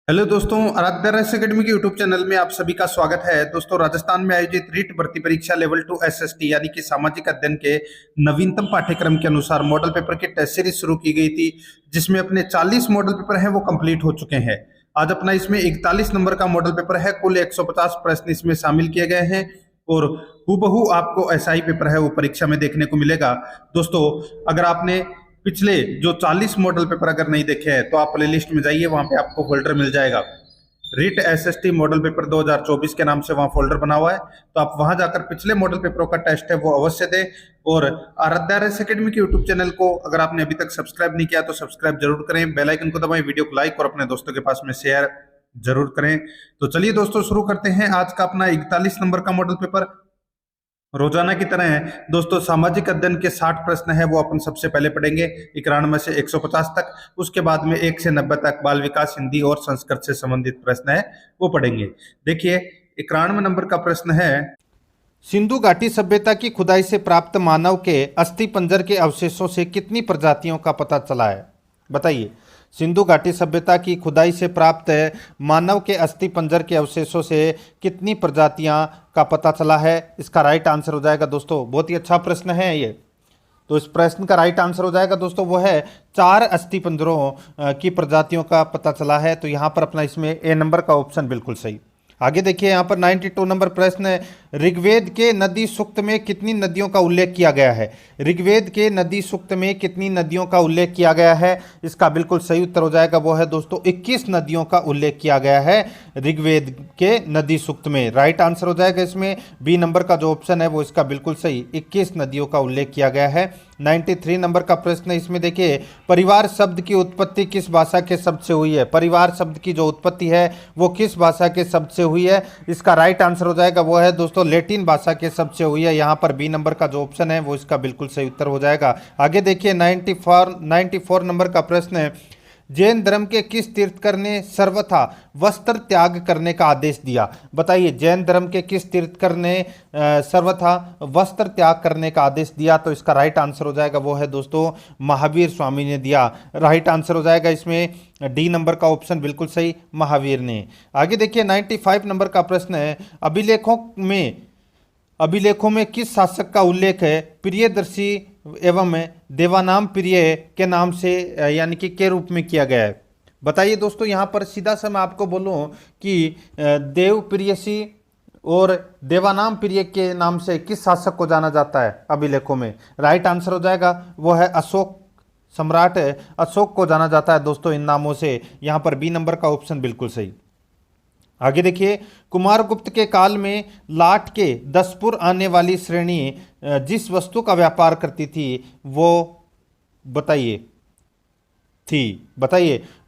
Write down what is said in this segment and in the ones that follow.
Hello दोस्तों, आराध्या रहस्य academy के यूट्यूब चैनल में आप सभी का स्वागत है। दोस्तों, राजस्थान में आयोजित रीट भर्ती परीक्षा लेवल 2 एसएसटी यानी कि सामाजिक अध्ययन के नवीनतम पाठ्यक्रम के अनुसार मॉडल पेपर की टेस्ट सीरीज शुरू की गई थी, जिसमें अपने 40 मॉडल पेपर हैं वो कंप्लीट हो चुके हैं। आज अपना इसमें 41 नंबर का मॉडल पेपर है। कुल 150 प्रश्न इसमें शामिल किए गए हैं और हूबहू आपको ऐसा ही पेपर है वो परीक्षा में देखने को मिलेगा। दोस्तों, अगर आपने पिछले जो 40 मॉडल पेपर अगर नहीं देखे हैं तो आप प्ले लिस्ट में जाइए, वहां पे आपको फोल्डर मिल जाएगा। रीट एसएसटी मॉडल पेपर 2024 के नाम से वहां फोल्डर बना हुआ है, तो आप वहां जाकर पिछले मॉडल पेपरों का टेस्ट है वो अवश्य दें। और आराध्या रहस्य अकेडमी के यूट्यूब चैनल को अगर आपने अभी तक सब्सक्राइब नहीं किया तो सब्सक्राइब जरूर करें, बेल आइकन को दबाएं, वीडियो को लाइक और अपने दोस्तों के पास में शेयर जरूर करें। तो चलिए दोस्तों, शुरू करते हैं आज का अपना 41 नंबर का मॉडल पेपर। रोजाना की तरह है दोस्तों, सामाजिक अध्ययन के 60 प्रश्न है वो अपन सबसे पहले पढ़ेंगे 91 से 150 तक। उसके बाद में 1 से 90 तक बाल विकास, हिंदी और संस्कृत से संबंधित प्रश्न है वो पढ़ेंगे। देखिए, 91 नंबर का प्रश्न है, सिंधु घाटी सभ्यता की खुदाई से प्राप्त मानव के अस्थि पंजर के अवशेषों से कितनी प्रजातियों का पता चला है? बताइए। सिंधु घाटी सभ्यता की खुदाई से प्राप्त मानव के अस्थि पंजर के अवशेषों से कितनी प्रजातियां का पता चला है? इसका राइट आंसर हो जाएगा दोस्तों, बहुत ही अच्छा प्रश्न है ये। तो इस प्रश्न का राइट आंसर हो जाएगा दोस्तों, वो है 4 अस्थि पंजरों की प्रजातियों का पता चला है। तो यहाँ पर अपना इसमें ए नंबर का ऑप्शन बिल्कुल सही। आगे देखिए, यहाँ पर 92 नंबर प्रश्न है, ऋग्वेद के नदी सूक्त में कितनी नदियों का उल्लेख किया गया है? ऋग्वेद के नदी सूक्त में कितनी नदियों का उल्लेख किया गया है? इसका बिल्कुल सही उत्तर हो जाएगा, वो है दोस्तों 21 नदियों का उल्लेख किया गया है ऋग्वेद के नदी सूक्त में। राइट आंसर हो जाएगा इसमें बी नंबर का जो ऑप्शन है वो इसका बिल्कुल सही, 21 नदियों का उल्लेख किया गया है। 93 नंबर का प्रश्न है, इसमें देखिए, परिवार शब्द की उत्पत्ति किस भाषा के शब्द से हुई है? परिवार शब्द की जो उत्पत्ति है वो किस भाषा के शब्द से हुई है? इसका राइट आंसर हो जाएगा, वो है दोस्तों लैटिन भाषा के शब्द से हुई है। यहाँ पर बी नंबर का जो ऑप्शन है वो इसका बिल्कुल सही उत्तर हो जाएगा। आगे देखिए, 94 नंबर का प्रश्न है, जैन धर्म के किस तीर्थकर ने सर्वथा वस्त्र त्याग करने का आदेश दिया? बताइए, जैन धर्म के किस तीर्थकर ने सर्वथा वस्त्र त्याग करने का आदेश दिया? तो इसका राइट आंसर हो जाएगा, वो है दोस्तों महावीर स्वामी ने दिया। राइट आंसर हो जाएगा इसमें डी नंबर का ऑप्शन बिल्कुल सही, महावीर ने। आगे देखिए, 95 नंबर का प्रश्न है, अभिलेखों में किस शासक का उल्लेख है प्रियदर्शी एवं देवानाम प्रिय के नाम से यानी कि के रूप में किया गया है? बताइए दोस्तों, यहाँ पर सीधा सा मैं आपको बोलूँ कि देव प्रियसी और देवानाम प्रिय के नाम से किस शासक को जाना जाता है अभिलेखों में? राइट आंसर हो जाएगा, वो है अशोक, सम्राट अशोक को जाना जाता है दोस्तों इन नामों से। यहाँ पर बी नंबर का ऑप्शन बिल्कुल सही। आगे देखिए, कुमारगुप्त के काल में लाट के दसपुर आने वाली श्रेणी जिस वस्तु का व्यापार करती थी वो बताइए।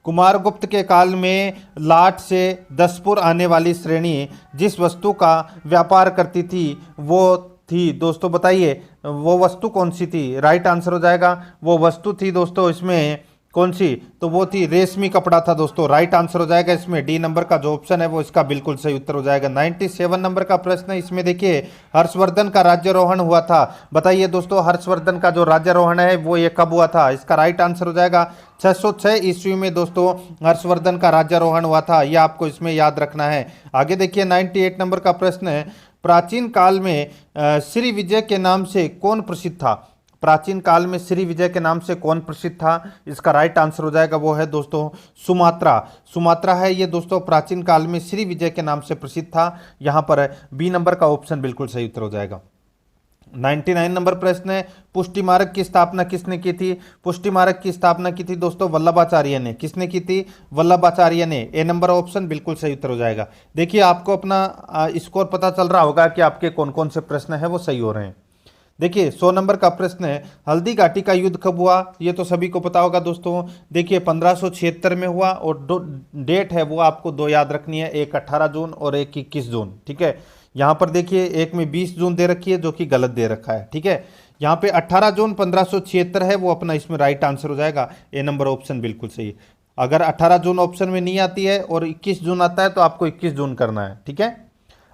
कुमारगुप्त के काल में लाट से दसपुर आने वाली श्रेणी जिस वस्तु का व्यापार करती थी वो थी दोस्तों, बताइए वो वस्तु कौन सी थी? राइट आंसर हो जाएगा, वो वस्तु थी दोस्तों इसमें कौन सी? तो वो थी रेशमी कपड़ा था दोस्तों। राइट आंसर हो जाएगा इसमें डी नंबर का जो ऑप्शन है वो इसका बिल्कुल सही उत्तर हो जाएगा। 97 नंबर का प्रश्न है, इसमें देखिए, हर्षवर्धन का राज्यारोहण हुआ था। बताइए दोस्तों, हर्षवर्धन का जो राज्यारोहण है वो ये कब हुआ था? इसका राइट आंसर हो जाएगा 606 ईस्वी में दोस्तों हर्षवर्धन का राज्यारोहण हुआ था, यह आपको इसमें याद रखना है। आगे देखिए, 98 नंबर का प्रश्न है, प्राचीन काल में श्री विजय के नाम से कौन प्रसिद्ध था? प्राचीन काल में श्री विजय के नाम से कौन प्रसिद्ध था? इसका राइट आंसर हो जाएगा, वो है दोस्तों सुमात्रा। सुमात्रा है ये दोस्तों प्राचीन काल में श्री विजय के नाम से प्रसिद्ध था। यहाँ पर बी नंबर का ऑप्शन बिल्कुल सही उत्तर हो जाएगा। 99 नंबर प्रश्न है, पुष्टि मार्ग की स्थापना किसने की थी? पुष्टि मार्ग की स्थापना की थी दोस्तों वल्लभाचार्य ने। किसने की थी? वल्लभाचार्य ने। ए नंबर ऑप्शन बिल्कुल सही उत्तर हो जाएगा। देखिए, आपको अपना स्कोर पता चल रहा होगा कि आपके कौन कौन से प्रश्न है वो सही हो रहे हैं। देखिए, 100 नंबर का प्रश्न है, हल्दी घाटी का युद्ध कब हुआ? ये तो सभी को पता होगा दोस्तों। देखिए, 1576 में हुआ और दो डेट है वो आपको दो याद रखनी है, एक 18 जून और एक 21 जून। ठीक है, यहाँ पर देखिए एक में 20 जून दे रखी है जो कि गलत दे रखा है। ठीक है, यहाँ पे 18 जून 1576 है वो अपना इसमें राइट आंसर हो जाएगा, ए नंबर ऑप्शन बिल्कुल सही। अगर 18 जून ऑप्शन में नहीं आती है और 21 जून आता है तो आपको 21 जून करना है। ठीक है,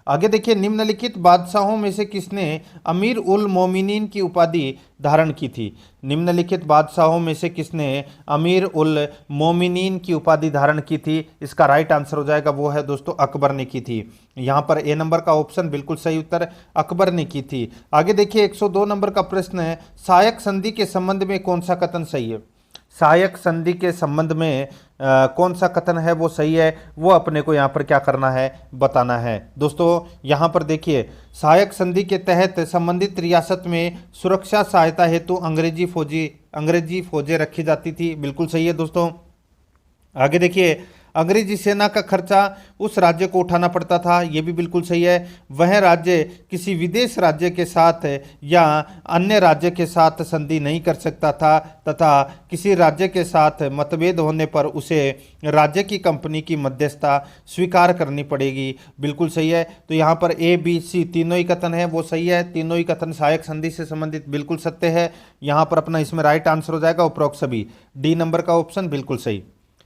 आगे देखिए, निम्नलिखित बादशाहों में से किसने अमीर उल मोमिनीन की उपाधि धारण की थी? निम्नलिखित बादशाहों में से किसने अमीर उल मोमिनीन की उपाधि धारण की थी? इसका राइट आंसर हो जाएगा वो है दोस्तों अकबर ने की थी। यहाँ पर ए नंबर का ऑप्शन बिल्कुल सही उत्तर, अकबर ने की थी। आगे देखिए 102 नंबर का प्रश्न है, सहायक संधि के संबंध में कौन सा कथन सही है? सहायक संधि के संबंध में कौन सा कथन है वो सही है, वो अपने को यहाँ पर क्या करना है, बताना है। दोस्तों यहाँ पर देखिए, सहायक संधि के तहत संबंधित रियासत में सुरक्षा सहायता हेतु अंग्रेजी फौजें रखी जाती थी, बिल्कुल सही है दोस्तों। आगे देखिए, अंग्रेजी सेना का खर्चा उस राज्य को उठाना पड़ता था, ये भी बिल्कुल सही है। वह राज्य किसी विदेश राज्य के साथ या अन्य राज्य के साथ संधि नहीं कर सकता था तथा किसी राज्य के साथ मतभेद होने पर उसे राज्य की कंपनी की मध्यस्थता स्वीकार करनी पड़ेगी, बिल्कुल सही है। तो यहाँ पर ए बी सी तीनों ही कथन है वो सही है, तीनों ही कथन सहायक संधि से संबंधित बिल्कुल सत्य है। यहाँ पर अपना इसमें राइट आंसर हो जाएगा उपरोक्त सभी, डी नंबर का ऑप्शन बिल्कुल सही।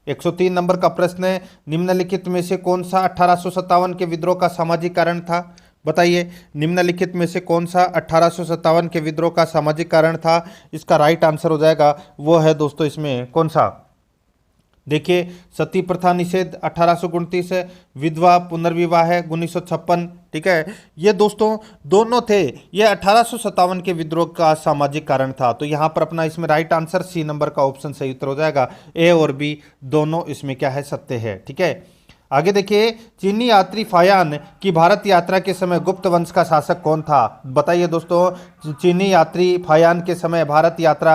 103 नंबर का प्रश्न है, निम्नलिखित में से कौन सा 1857 के विद्रोह का सामाजिक कारण था? बताइए, निम्नलिखित में से कौन सा 1857 के विद्रोह का सामाजिक कारण था? इसका राइट आंसर हो जाएगा वो है दोस्तों इसमें कौन सा? देखिए, सती प्रथा निषेध 1829 है, विधवा पुनर्विवाह है 1956, ठीक है। ये दोस्तों दोनों थे, ये 1857 के विद्रोह का सामाजिक कारण था। तो यहाँ पर अपना इसमें राइट आंसर सी नंबर का ऑप्शन सही उत्तर हो जाएगा, ए और बी दोनों इसमें क्या है, सत्य है, ठीक है। आगे देखिए, चीनी यात्री फायान की भारत यात्रा के समय गुप्त वंश का शासक कौन था? बताइए दोस्तों, चीनी यात्री फायान के समय भारत यात्रा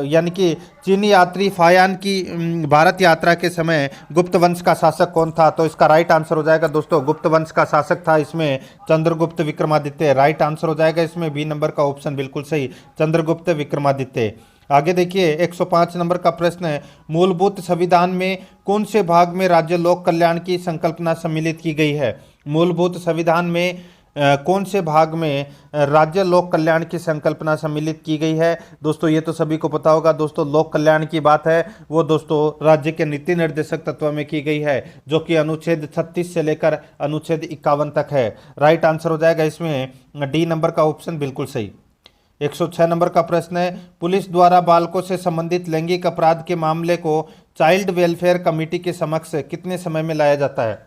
यानी कि चीनी यात्री फायान की भारत यात्रा के समय गुप्त वंश का शासक कौन था? तो इसका राइट आंसर हो जाएगा दोस्तों, गुप्त वंश का शासक था इसमें चंद्रगुप्त विक्रमादित्य, राइट आंसर हो जाएगा इसमें बी नंबर का ऑप्शन बिल्कुल सही, चंद्रगुप्त विक्रमादित्य। आगे देखिए 105 नंबर का प्रश्न है, मूलभूत संविधान में कौन से भाग में राज्य लोक कल्याण की संकल्पना सम्मिलित की गई है? मूलभूत संविधान में कौन से भाग में राज्य लोक कल्याण की संकल्पना सम्मिलित की गई है? दोस्तों ये तो सभी को पता होगा दोस्तों, लोक कल्याण की बात है वो दोस्तों राज्य के नीति निर्देशक तत्व में की गई है, जो कि अनुच्छेद 36 से लेकर अनुच्छेद 51 तक है। राइट आंसर हो जाएगा इसमें डी नंबर का ऑप्शन बिल्कुल सही। 106 नंबर का प्रश्न है, पुलिस द्वारा बालकों से संबंधित लैंगिक अपराध के मामले को चाइल्ड वेलफेयर कमेटी के समक्ष कितने समय में लाया जाता है?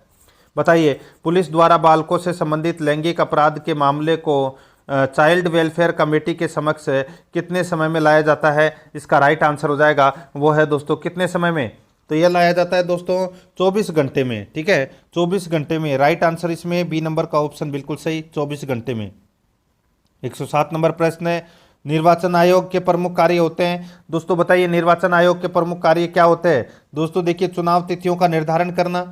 बताइए, पुलिस द्वारा बालकों से संबंधित लैंगिक अपराध के मामले को चाइल्ड वेलफेयर कमेटी के समक्ष कितने समय में लाया जाता है? इसका राइट आंसर हो जाएगा वो है दोस्तों कितने समय में? तो यह लाया जाता है दोस्तों 24 घंटे में, ठीक है, 24 घंटे में। राइट आंसर इसमें बी नंबर का ऑप्शन बिल्कुल सही, 24 घंटे में। 107 नंबर प्रश्न है, निर्वाचन आयोग के प्रमुख कार्य होते हैं। दोस्तों बताइए, निर्वाचन आयोग के प्रमुख कार्य क्या होते हैं? दोस्तों देखिए, चुनाव तिथियों का निर्धारण करना,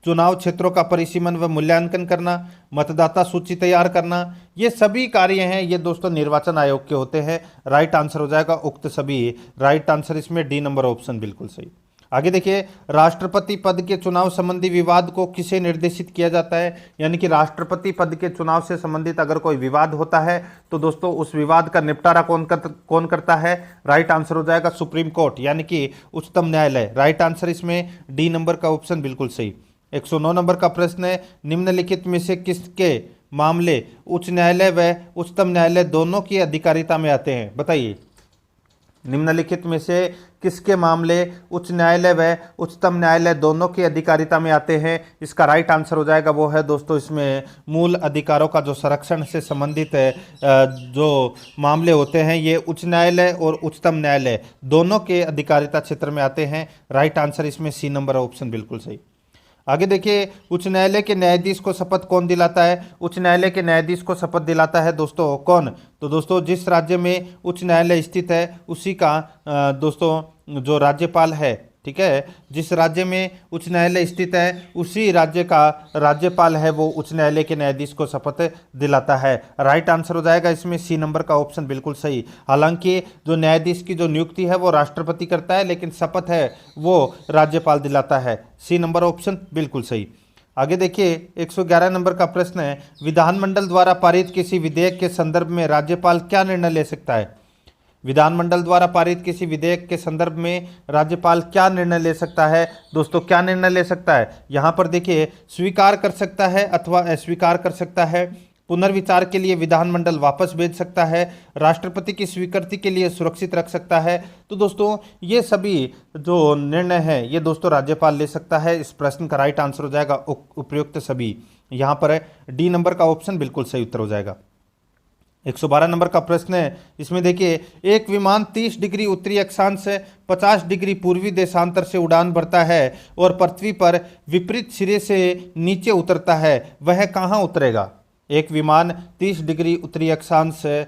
चुनाव क्षेत्रों का परिसीमन व मूल्यांकन करना, मतदाता सूची तैयार करना, ये सभी कार्य हैं ये दोस्तों निर्वाचन आयोग के होते हैं। राइट आंसर हो जाएगा उक्त सभी, राइट आंसर इसमें डी नंबर ऑप्शन बिल्कुल सही। आगे देखिए, राष्ट्रपति पद के चुनाव संबंधी विवाद को किसे निर्देशित किया जाता है? यानी कि राष्ट्रपति पद के चुनाव से संबंधित अगर कोई विवाद होता है तो दोस्तों उस विवाद का निपटारा कौन करता है? राइट आंसर हो जाएगा सुप्रीम कोर्ट यानी कि उच्चतम न्यायालय। राइट आंसर इसमें डी नंबर का ऑप्शन बिल्कुल सही। 109 नंबर का प्रश्न है, निम्नलिखित में से किसके मामले उच्च न्यायालय व उच्चतम न्यायालय दोनों की अधिकारिता में आते हैं? बताइए, निम्नलिखित में से किसके मामले उच्च न्यायालय व उच्चतम न्यायालय दोनों की अधिकारिता में आते हैं? इसका राइट आंसर हो जाएगा वो है दोस्तों इसमें मूल अधिकारों का जो संरक्षण से संबंधित जो मामले होते हैं ये उच्च न्यायालय और उच्चतम न्यायालय दोनों के अधिकारिता क्षेत्र में आते हैं। राइट आंसर इसमें सी नंबर ऑप्शन बिल्कुल सही। आगे देखिए, उच्च न्यायालय के न्यायाधीश को शपथ कौन दिलाता है? उच्च न्यायालय के न्यायाधीश को शपथ दिलाता है दोस्तों कौन? तो दोस्तों जिस राज्य में उच्च न्यायालय स्थित है उसी का दोस्तों जो राज्यपाल है, ठीक है, जिस राज्य में उच्च न्यायालय स्थित है उसी राज्य का राज्यपाल है वो उच्च न्यायालय के न्यायाधीश को शपथ दिलाता है। राइट आंसर हो जाएगा इसमें सी नंबर का ऑप्शन बिल्कुल सही। हालांकि जो न्यायाधीश की जो नियुक्ति है वो राष्ट्रपति करता है लेकिन शपथ है वो राज्यपाल दिलाता है। सी नंबर ऑप्शन बिल्कुल सही। आगे देखिए 111 नंबर का प्रश्न है, विधानमंडल द्वारा पारित किसी विधेयक के संदर्भ में राज्यपाल क्या निर्णय ले सकता है? विधानमंडल द्वारा पारित किसी विधेयक के संदर्भ में राज्यपाल क्या निर्णय ले सकता है? दोस्तों क्या निर्णय ले सकता है? यहाँ पर देखिए, स्वीकार कर सकता है अथवा अस्वीकार कर सकता है, पुनर्विचार के लिए विधानमंडल वापस भेज सकता है, राष्ट्रपति की स्वीकृति के लिए सुरक्षित रख सकता है। तो दोस्तों ये सभी जो निर्णय है ये दोस्तों राज्यपाल ले सकता है। इस प्रश्न का राइट आंसर हो जाएगा उपयुक्त सभी। यहाँ पर डी नंबर का ऑप्शन बिल्कुल सही उत्तर हो जाएगा। 112 नंबर का प्रश्न है, इसमें देखिए, एक विमान 30 डिग्री उत्तरी अक्षांश से 50 डिग्री पूर्वी देशांतर से उड़ान भरता है और पृथ्वी पर विपरीत सिरे से नीचे उतरता है, वह कहाँ उतरेगा? एक विमान 30 डिग्री उत्तरी अक्षांश से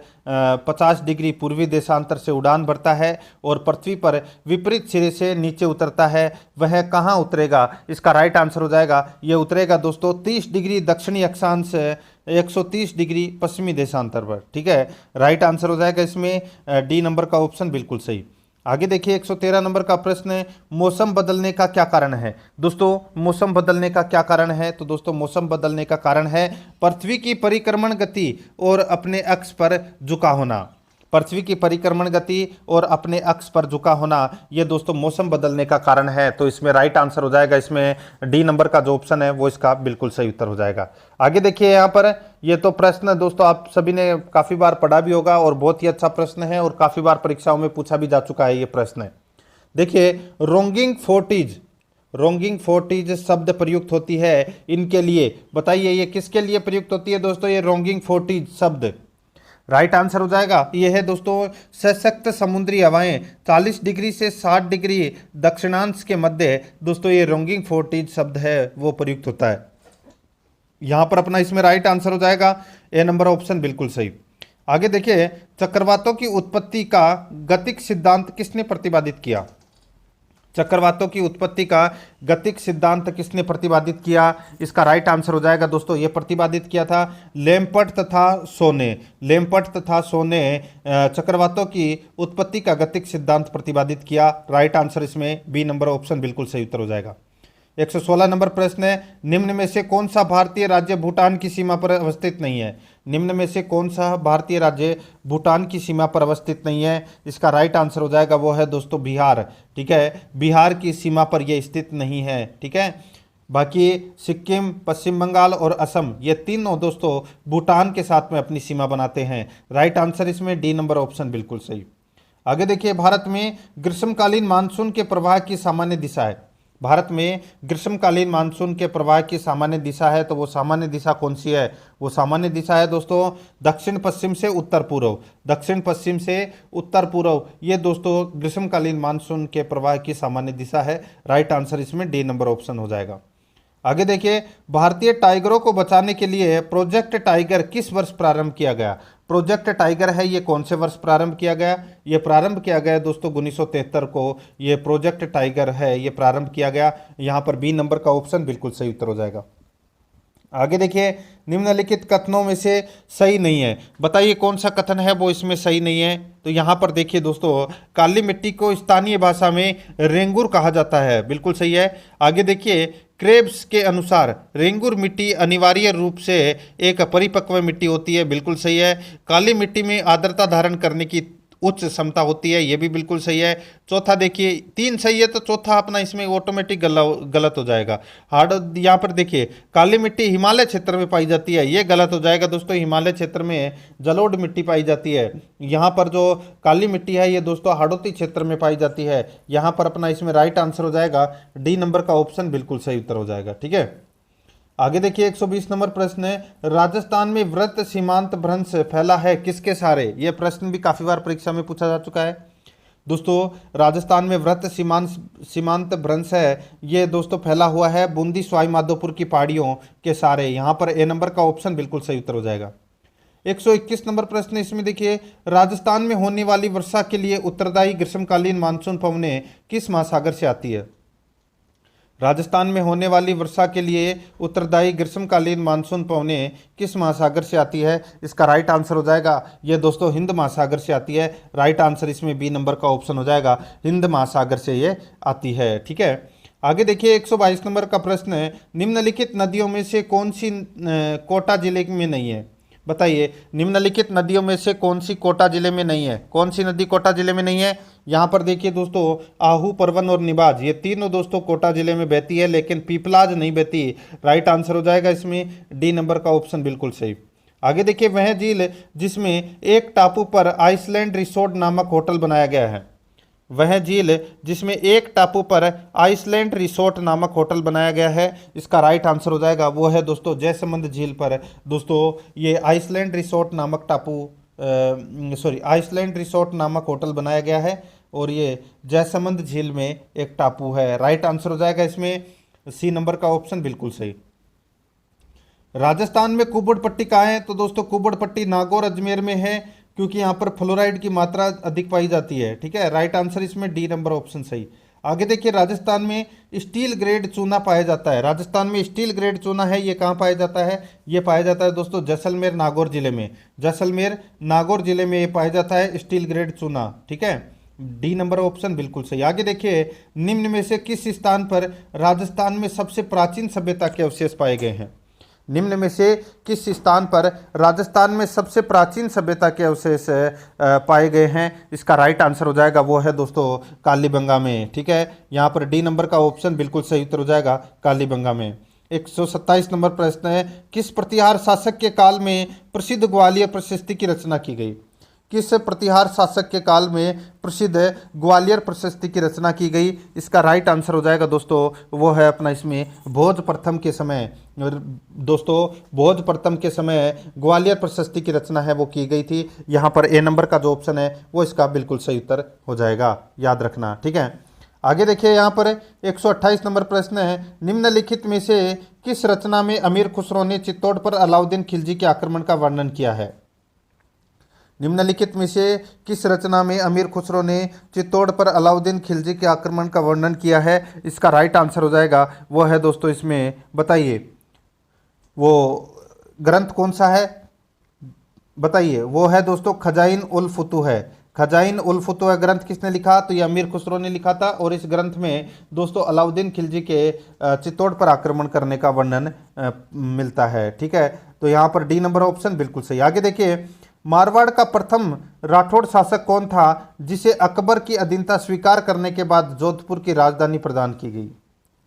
50 डिग्री पूर्वी देशांतर से उड़ान भरता है और पृथ्वी पर विपरीत सिरे से नीचे उतरता है, वह कहाँ उतरेगा? इसका राइट आंसर हो जाएगा, ये उतरेगा दोस्तों 30 डिग्री दक्षिणी अक्षांश से 130 डिग्री पश्चिमी देशांतर पर। ठीक है, राइट आंसर हो जाएगा इसमें डी नंबर का ऑप्शन बिल्कुल सही। आगे देखिए 113 नंबर का प्रश्न है, मौसम बदलने का क्या कारण है? दोस्तों मौसम बदलने का क्या कारण है? तो दोस्तों मौसम बदलने का कारण है पृथ्वी की परिक्रमण गति और अपने अक्ष पर झुका होना। पृथ्वी की परिक्रमण गति और अपने अक्ष पर झुका होना, ये दोस्तों मौसम बदलने का कारण है। तो इसमें राइट आंसर हो जाएगा, इसमें डी नंबर का जो ऑप्शन है वो इसका बिल्कुल सही उत्तर हो जाएगा। आगे देखिए यहाँ पर, ये तो प्रश्न दोस्तों आप सभी ने काफ़ी बार पढ़ा भी होगा और बहुत ही अच्छा प्रश्न है और काफ़ी बार परीक्षाओं में पूछा भी जा चुका है ये प्रश्न। देखिए, रोंगिंग फोर्टिज शब्द प्रयुक्त होती है इनके लिए, बताइए ये किसके लिए प्रयुक्त होती है? दोस्तों ये रोंगिंग फोर्टिज शब्द, राइट आंसर हो जाएगा ये है दोस्तों सशक्त समुद्री हवाएं 40 डिग्री से 60 डिग्री दक्षिणांश के मध्य, दोस्तों ये रोंगिंग फोर्टिज शब्द है वो प्रयुक्त होता है। यहां पर अपना इसमें राइट आंसर हो जाएगा ए नंबर ऑप्शन बिल्कुल सही। आगे देखिए, चक्रवातों की उत्पत्ति का गतिक सिद्धांत किसने प्रतिपादित किया? चक्रवातों की उत्पत्ति का गतिक सिद्धांत किसने प्रतिपादित किया? इसका राइट आंसर हो जाएगा दोस्तों, ये प्रतिपादित किया था लेम्पर्ट तथा सोने चक्रवातों की उत्पत्ति का गतिक सिद्धांत प्रतिपादित किया। राइट आंसर इसमें बी नंबर ऑप्शन बिल्कुल सही उत्तर हो जाएगा। 116 नंबर प्रश्न है, निम्न में से कौन सा भारतीय राज्य भूटान की सीमा पर अवस्थित नहीं है? निम्न में से कौन सा भारतीय राज्य भूटान की सीमा पर अवस्थित नहीं है? इसका राइट आंसर हो जाएगा वो है दोस्तों बिहार। ठीक है, बिहार की सीमा पर यह स्थित नहीं है। ठीक है, बाकी सिक्किम, पश्चिम बंगाल और असम, ये तीनों दोस्तों भूटान के साथ में अपनी सीमा बनाते हैं। राइट आंसर इसमें डी नंबर ऑप्शन बिल्कुल सही। आगे देखिए, भारत में ग्रीष्मकालीन मानसून के प्रवाह की सामान्य दिशा है। भारत में ग्रीष्मकालीन मानसून के प्रवाह की सामान्य दिशा है, तो वो सामान्य दिशा कौन सी है? वो सामान्य दिशा है दोस्तों दक्षिण पश्चिम से उत्तर पूर्व। दक्षिण पश्चिम से उत्तर पूर्व, ये दोस्तों ग्रीष्मकालीन मानसून के प्रवाह की सामान्य दिशा है। राइट आंसर इसमें डी नंबर ऑप्शन हो जाएगा। आगे देखिए, भारतीय टाइगरों को बचाने के लिए प्रोजेक्ट टाइगर किस वर्ष प्रारंभ किया गया? प्रोजेक्ट टाइगर है ये कौन से वर्ष प्रारंभ किया गया? ये प्रारंभ किया गया दोस्तों 1973 को ये प्रोजेक्ट टाइगर है ये प्रारंभ किया गया। यहाँ पर बी नंबर का ऑप्शन बिल्कुल सही उत्तर हो जाएगा। आगे देखिए, निम्नलिखित कथनों में से सही नहीं है, बताइए कौन सा कथन है वो इसमें सही नहीं है? तो यहाँ पर देखिए दोस्तों, काली मिट्टी को स्थानीय भाषा में रेंगुर कहा जाता है, बिल्कुल सही है। आगे देखिए, क्रेब्स के अनुसार रेंगुर मिट्टी अनिवार्य रूप से एक परिपक्व मिट्टी होती है, बिल्कुल सही है। काली मिट्टी में आर्द्रता धारण करने की उच्च क्षमता होती है, ये भी बिल्कुल सही है। चौथा देखिए, 3 सही है तो चौथा अपना इसमें ऑटोमेटिक गलत हो जाएगा। हार्ड, यहाँ पर देखिए काली मिट्टी हिमालय क्षेत्र में पाई जाती है, ये गलत हो जाएगा दोस्तों। हिमालय क्षेत्र में जलोढ़ मिट्टी पाई जाती है। यहाँ पर जो काली मिट्टी है ये दोस्तों हाड़ौती क्षेत्र में पाई जाती है। यहाँ पर अपना इसमें राइट आंसर हो जाएगा डी नंबर का ऑप्शन बिल्कुल सही उत्तर हो जाएगा। ठीक है, आगे देखिए 120 नंबर प्रश्न है, राजस्थान में व्रत सीमांत भ्रंश फैला है किसके सहारे? यह प्रश्न भी काफी बार परीक्षा में पूछा जा चुका है दोस्तों। राजस्थान में व्रत सीमांत भ्रंश है ये दोस्तों फैला हुआ है बूंदी सवाई माधोपुर की पहाड़ियों के सहारे। यहाँ पर ए नंबर का ऑप्शन बिल्कुल सही उत्तर हो जाएगा। 121 नंबर प्रश्न, इसमें देखिए, राजस्थान में होने वाली वर्षा के लिए उत्तरदायी ग्रीष्मकालीन मानसून पवनें किस महासागर से आती है? राजस्थान में होने वाली वर्षा के लिए उत्तरदायी ग्रीष्मकालीन मानसून पवनें किस महासागर से आती है? इसका राइट आंसर हो जाएगा ये दोस्तों हिंद महासागर से आती है। राइट आंसर इसमें बी नंबर का ऑप्शन हो जाएगा, हिंद महासागर से ये आती है। ठीक है, आगे देखिए 122 नंबर का प्रश्न है, निम्नलिखित नदियों में से कौन सी कोटा जिले में नहीं है? बताइए निम्नलिखित नदियों में से कौन सी कोटा जिले में नहीं है? कौन सी नदी कोटा जिले में नहीं है? यहाँ पर देखिए दोस्तों, आहू, परवन और निबाज, ये तीनों दोस्तों कोटा जिले में बहती है, लेकिन पीपलाज नहीं बहती। राइट आंसर हो जाएगा इसमें डी नंबर का ऑप्शन बिल्कुल सही। आगे देखिए, वह झील जिसमें एक टापू पर आइसलैंड रिसोर्ट नामक होटल बनाया गया है। वह झील जिसमें एक टापू पर आइसलैंड रिसोर्ट नामक होटल बनाया गया है, इसका राइट आंसर हो जाएगा वो है दोस्तों जयसमंद झील पर दोस्तों ये आइसलैंड रिसोर्ट नामक आइसलैंड रिसोर्ट नामक होटल बनाया गया है, और ये जयसमंद झील में एक टापू है। राइट आंसर हो जाएगा इसमें सी नंबर का ऑप्शन बिल्कुल सही। राजस्थान में कुबड़ पट्टी कहाँ है? तो दोस्तों कुबड़ पट्टी नागौर अजमेर में है, क्योंकि यहाँ पर फ्लोराइड की मात्रा अधिक पाई जाती है। ठीक है, राइट आंसर इसमें डी नंबर ऑप्शन सही। आगे देखिए, राजस्थान में स्टील ग्रेड चूना पाया जाता है। राजस्थान में स्टील ग्रेड चूना है, ये कहाँ पाया जाता है? ये पाया जाता है दोस्तों जैसलमेर नागौर जिले में। जैसलमेर नागौर जिले में ये पाया जाता है स्टील ग्रेड चूना। ठीक है, डी नंबर ऑप्शन बिल्कुल सही। आगे देखिए, निम्न में से किस स्थान पर राजस्थान में सबसे प्राचीन सभ्यता के अवशेष पाए गए हैं? निम्न में से किस स्थान पर राजस्थान में सबसे प्राचीन सभ्यता के अवशेष पाए गए हैं? इसका राइट आंसर हो जाएगा वो है दोस्तों कालीबंगा में। ठीक है, यहाँ पर डी नंबर का ऑप्शन बिल्कुल सही उत्तर हो जाएगा कालीबंगा में। 127 नंबर प्रश्न है, किस प्रतिहार शासक के काल में प्रसिद्ध ग्वालियर प्रशस्ति की रचना की गई? किस प्रतिहार शासक के काल में प्रसिद्ध ग्वालियर प्रशस्ति की रचना की गई? इसका राइट आंसर हो जाएगा दोस्तों वो है अपना इसमें भोज प्रथम के समय। दोस्तों भोज प्रथम के समय ग्वालियर प्रशस्ति की रचना है वो की गई थी। यहाँ पर ए नंबर का जो ऑप्शन है वो इसका बिल्कुल सही उत्तर हो जाएगा, याद रखना। ठीक है, आगे देखिए, यहाँ पर 128 नंबर प्रश्न है, निम्नलिखित में से किस रचना में अमीर खुसरो ने चित्तौड़ पर अलाउद्दीन खिलजी के आक्रमण का वर्णन किया है? निम्नलिखित में से किस रचना में अमीर खुसरो ने चित्तौड़ पर अलाउद्दीन खिलजी के आक्रमण का वर्णन किया है? इसका राइट आंसर हो जाएगा वो है दोस्तों इसमें, बताइए वो ग्रंथ कौन सा है? बताइए, वो है दोस्तों खजाइन उल फुतूह है। खजाइन उल फुतूह ग्रंथ किसने लिखा? तो ये अमीर खुसरो ने लिखा था, और इस ग्रंथ में दोस्तों अलाउद्दीन खिलजी के चित्तौड़ पर आक्रमण करने का वर्णन मिलता है। ठीक है, तो यहाँ पर डी नंबर ऑप्शन बिल्कुल सही। आगे देखिए, मारवाड़ का प्रथम राठौड़ शासक कौन था जिसे अकबर की अधीनता स्वीकार करने के बाद जोधपुर की राजधानी प्रदान की गई?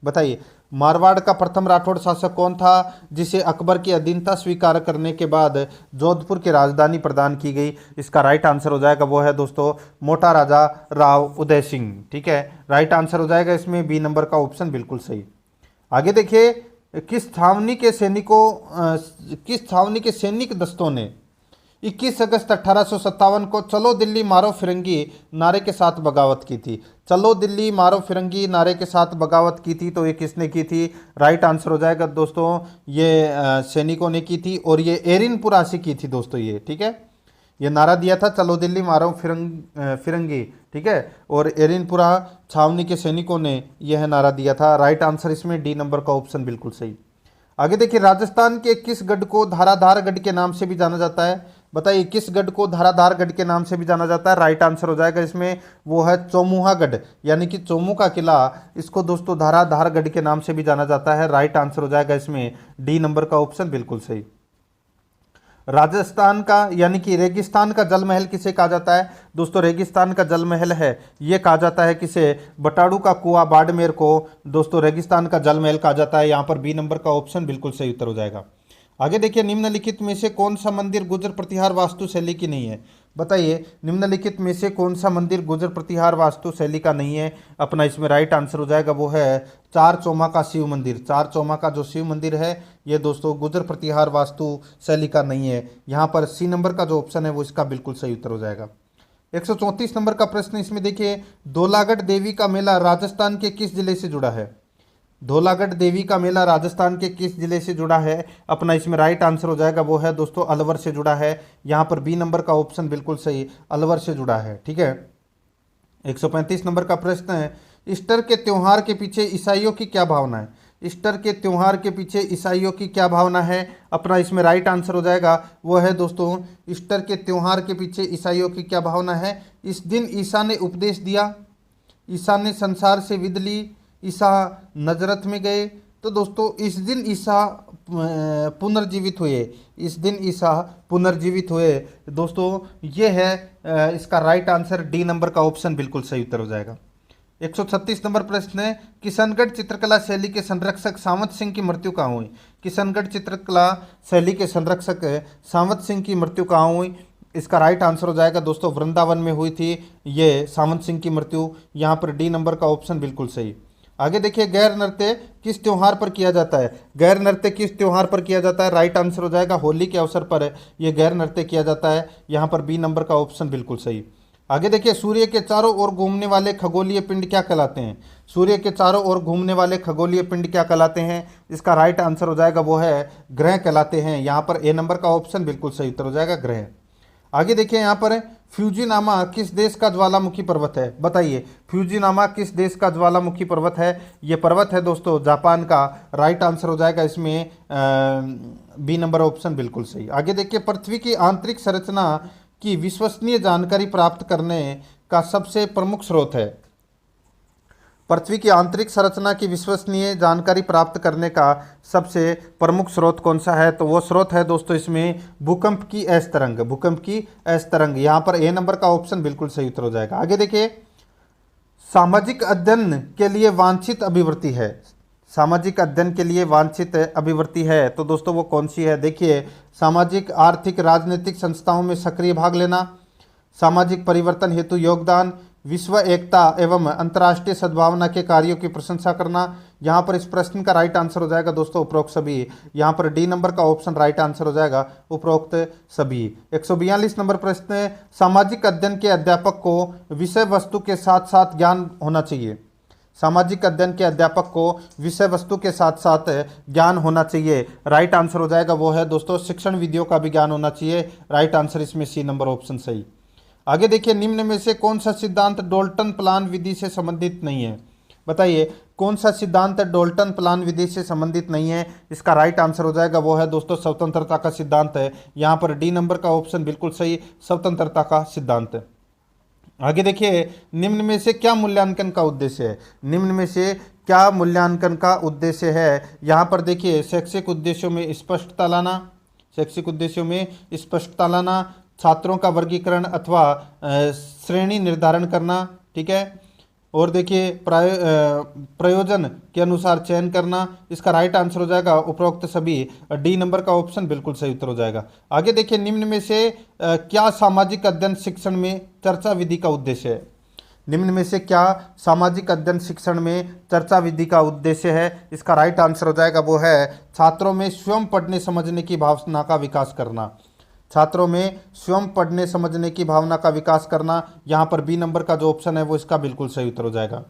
बताइए, मारवाड़ का प्रथम राठौड़ शासक कौन था जिसे अकबर की अधीनता स्वीकार करने के बाद जोधपुर की राजधानी प्रदान की गई? इसका राइट आंसर हो जाएगा वो है दोस्तों मोटा राजा राव उदय सिंह। ठीक है, राइट आंसर हो जाएगा इसमें बी नंबर का ऑप्शन बिल्कुल सही। आगे देखिए, किस छावनी के सैनिक दस्तों ने 21 अगस्त 1857 को चलो दिल्ली मारो फिरंगी नारे के साथ बगावत की थी? चलो दिल्ली मारो फिरंगी नारे के साथ बगावत की थी, तो ये किसने की थी? राइट आंसर हो जाएगा दोस्तों ये सैनिकों ने की थी, और ये एरिनपुरा से की थी दोस्तों ये। ठीक है, ये नारा दिया था चलो दिल्ली मारो फिरंगी। ठीक है, और एरिनपुरा छावनी के सैनिकों ने यह नारा दिया था। राइट आंसर इसमें डी नंबर का ऑप्शन बिल्कुल सही। आगे देखिए, राजस्थान के किस गढ़ को धाराधार गढ़ के नाम से भी जाना जाता है? बताइए, किस गढ़ को धाराधार गढ़ के नाम से भी जाना जाता है? राइट आंसर हो जाएगा इसमें वो है चौमुहा गढ़, यानी कि चौमू का किला, इसको दोस्तों धाराधार गढ़ के नाम से भी जाना जाता है। राइट आंसर हो जाएगा इसमें डी नंबर का ऑप्शन बिल्कुल सही। राजस्थान का यानी कि रेगिस्तान का जल महल किसे कहा जाता है? दोस्तों रेगिस्तान का जल महल है ये कहा जाता है किसे? बटाड़ू का कुआं बाड़मेर को दोस्तों रेगिस्तान का जल महल कहा जाता है। यहाँ पर बी नंबर का ऑप्शन बिल्कुल सही उत्तर हो जाएगा। आगे देखिए, निम्नलिखित में से कौन सा मंदिर गुर्जर प्रतिहार वास्तु शैली की नहीं है? बताइए, निम्नलिखित में से कौन सा मंदिर गुर्जर प्रतिहार वास्तु शैली का नहीं है? अपना इसमें राइट आंसर हो जाएगा वो है चार चौमा का शिव मंदिर। चार चौमा का जो शिव मंदिर है ये दोस्तों गुर्जर प्रतिहार वास्तु शैली का नहीं है। यहाँ पर सी नंबर का जो ऑप्शन है वो इसका बिल्कुल सही उत्तर हो जाएगा। 134 नंबर का प्रश्न इसमें देखिए, धौलागढ़ देवी का मेला राजस्थान के किस जिले से जुड़ा है? धौलागढ़ देवी का मेला राजस्थान के किस जिले से जुड़ा है? अपना इसमें राइट आंसर हो जाएगा वो है दोस्तों अलवर से जुड़ा है। यहाँ पर बी नंबर का ऑप्शन बिल्कुल सही, अलवर से जुड़ा है। ठीक है, 135 नंबर का प्रश्न है, ईस्टर के त्यौहार के पीछे ईसाइयों की क्या भावना है? ईस्टर के त्यौहार के पीछे ईसाइयों की क्या भावना है? अपना इसमें राइट आंसर हो जाएगा वो है दोस्तों ईस्टर के त्यौहार के पीछे ईसाइयों की क्या भावना है? इस दिन ईसा ने उपदेश दिया, ईसा ने संसार से विद ली, ईसा नजरत में गए। तो दोस्तों इस दिन ईसा पुनर्जीवित हुए। इस दिन ईसा पुनर्जीवित हुए। दोस्तों ये है इसका राइट आंसर, डी नंबर का ऑप्शन बिल्कुल सही उत्तर हो जाएगा। 136 नंबर प्रश्न है, किशनगढ़ चित्रकला शैली के संरक्षक सावंत सिंह की मृत्यु कहाँ हुई? किशनगढ़ चित्रकला शैली के संरक्षक सावंत सिंह की मृत्यु कहाँ हुई? इसका राइट आंसर हो जाएगा दोस्तों वृंदावन में हुई थी ये सावंत सिंह की मृत्यु। यहाँ पर डी नंबर का ऑप्शन बिल्कुल सही। आगे देखिए, गैर नृत्य किस त्योहार पर किया जाता है? गैर नृत्य किस त्योहार पर किया जाता है? राइट आंसर हो जाएगा होली के अवसर पर यह गैर नृत्य किया जाता है। यहाँ पर बी नंबर का ऑप्शन बिल्कुल सही। आगे देखिए, सूर्य के चारों ओर घूमने वाले खगोलीय पिंड क्या कहलाते हैं? सूर्य के चारों ओर घूमने वाले खगोलीय पिंड क्या कहलाते हैं? इसका राइट आंसर हो जाएगा वो है ग्रह कहलाते हैं। यहाँ पर ए नंबर का ऑप्शन बिल्कुल सही उत्तर हो जाएगा, ग्रह। आगे देखिए, यहाँ पर फ्यूजीनामा किस देश का ज्वालामुखी पर्वत है? बताइए, फ्यूजीनामा किस देश का ज्वालामुखी पर्वत है? ये पर्वत है दोस्तों जापान का। राइट आंसर हो जाएगा इसमें बी नंबर ऑप्शन बिल्कुल सही। आगे देखिए, पृथ्वी की आंतरिक संरचना की विश्वसनीय जानकारी प्राप्त करने का सबसे प्रमुख स्रोत है। पृथ्वी की आंतरिक संरचना की विश्वसनीय जानकारी प्राप्त करने का सबसे प्रमुख स्रोत कौन सा है? तो वो स्रोत है दोस्तों इसमें भूकंप की एस तरंग। भूकंप की एस तरंग, यहाँ पर ए नंबर का ऑप्शन बिल्कुल सही उत्तर हो जाएगा। आगे देखिए, सामाजिक अध्ययन के लिए वांछित अभिवृत्ति है। सामाजिक अध्ययन के लिए वांछित अभिवृत्ति है तो दोस्तों वो कौन सी है? देखिए, सामाजिक आर्थिक राजनीतिक संस्थाओं में सक्रिय भाग लेना, सामाजिक परिवर्तन हेतु योगदान, विश्व एकता एवं अंतर्राष्ट्रीय सद्भावना के कार्यों की प्रशंसा करना। यहाँ पर इस प्रश्न का राइट आंसर हो जाएगा दोस्तों उपरोक्त सभी। यहाँ पर डी नंबर का ऑप्शन राइट आंसर हो जाएगा उपरोक्त सभी। 142 नंबर प्रश्न है, सामाजिक अध्ययन के अध्यापक को विषय वस्तु के साथ साथ ज्ञान होना चाहिए। सामाजिक अध्ययन के अध्यापक को विषय वस्तु के साथ साथ ज्ञान होना चाहिए। राइट आंसर हो जाएगा वो है दोस्तों शिक्षण विधियों का भी ज्ञान होना चाहिए। राइट आंसर इसमें सी नंबर ऑप्शन सही। आगे देखिए, निम्न में से कौन सा सिद्धांत डोल्टन प्लान विधि से संबंधित नहीं है? बताइए, कौन सा सिद्धांत डोल्टन प्लान विधि से संबंधित नहीं है? इसका राइट आंसर हो जाएगा वो है दोस्तों स्वतंत्रता का सिद्धांत है। यहाँ पर डी नंबर का ऑप्शन बिल्कुल सही, स्वतंत्रता का सिद्धांत। आगे देखिए, निम्न में से क्या मूल्यांकन का उद्देश्य है? निम्न में से क्या मूल्यांकन का उद्देश्य है? यहाँ पर देखिए, शैक्षिक उद्देश्यों में स्पष्टता लाना, शैक्षिक उद्देश्यों में स्पष्टता लाना, छात्रों का वर्गीकरण अथवा श्रेणी निर्धारण करना, ठीक है। और देखिए, प्रयोजन के अनुसार चयन करना। इसका राइट आंसर हो जाएगा उपरोक्त सभी। डी नंबर का ऑप्शन बिल्कुल सही उत्तर हो जाएगा। आगे देखिए, निम्न में से क्या सामाजिक अध्ययन शिक्षण में चर्चा विधि का उद्देश्य है? निम्न में से क्या सामाजिक अध्ययन शिक्षण में चर्चा विधि का उद्देश्य है? इसका राइट आंसर हो जाएगा वो है छात्रों में स्वयं पढ़ने समझने की भावना का विकास करना। छात्रों में स्वयं पढ़ने समझने की भावना का विकास करना। यहाँ पर बी नंबर का जो ऑप्शन है वो इसका बिल्कुल सही उत्तर हो जाएगा।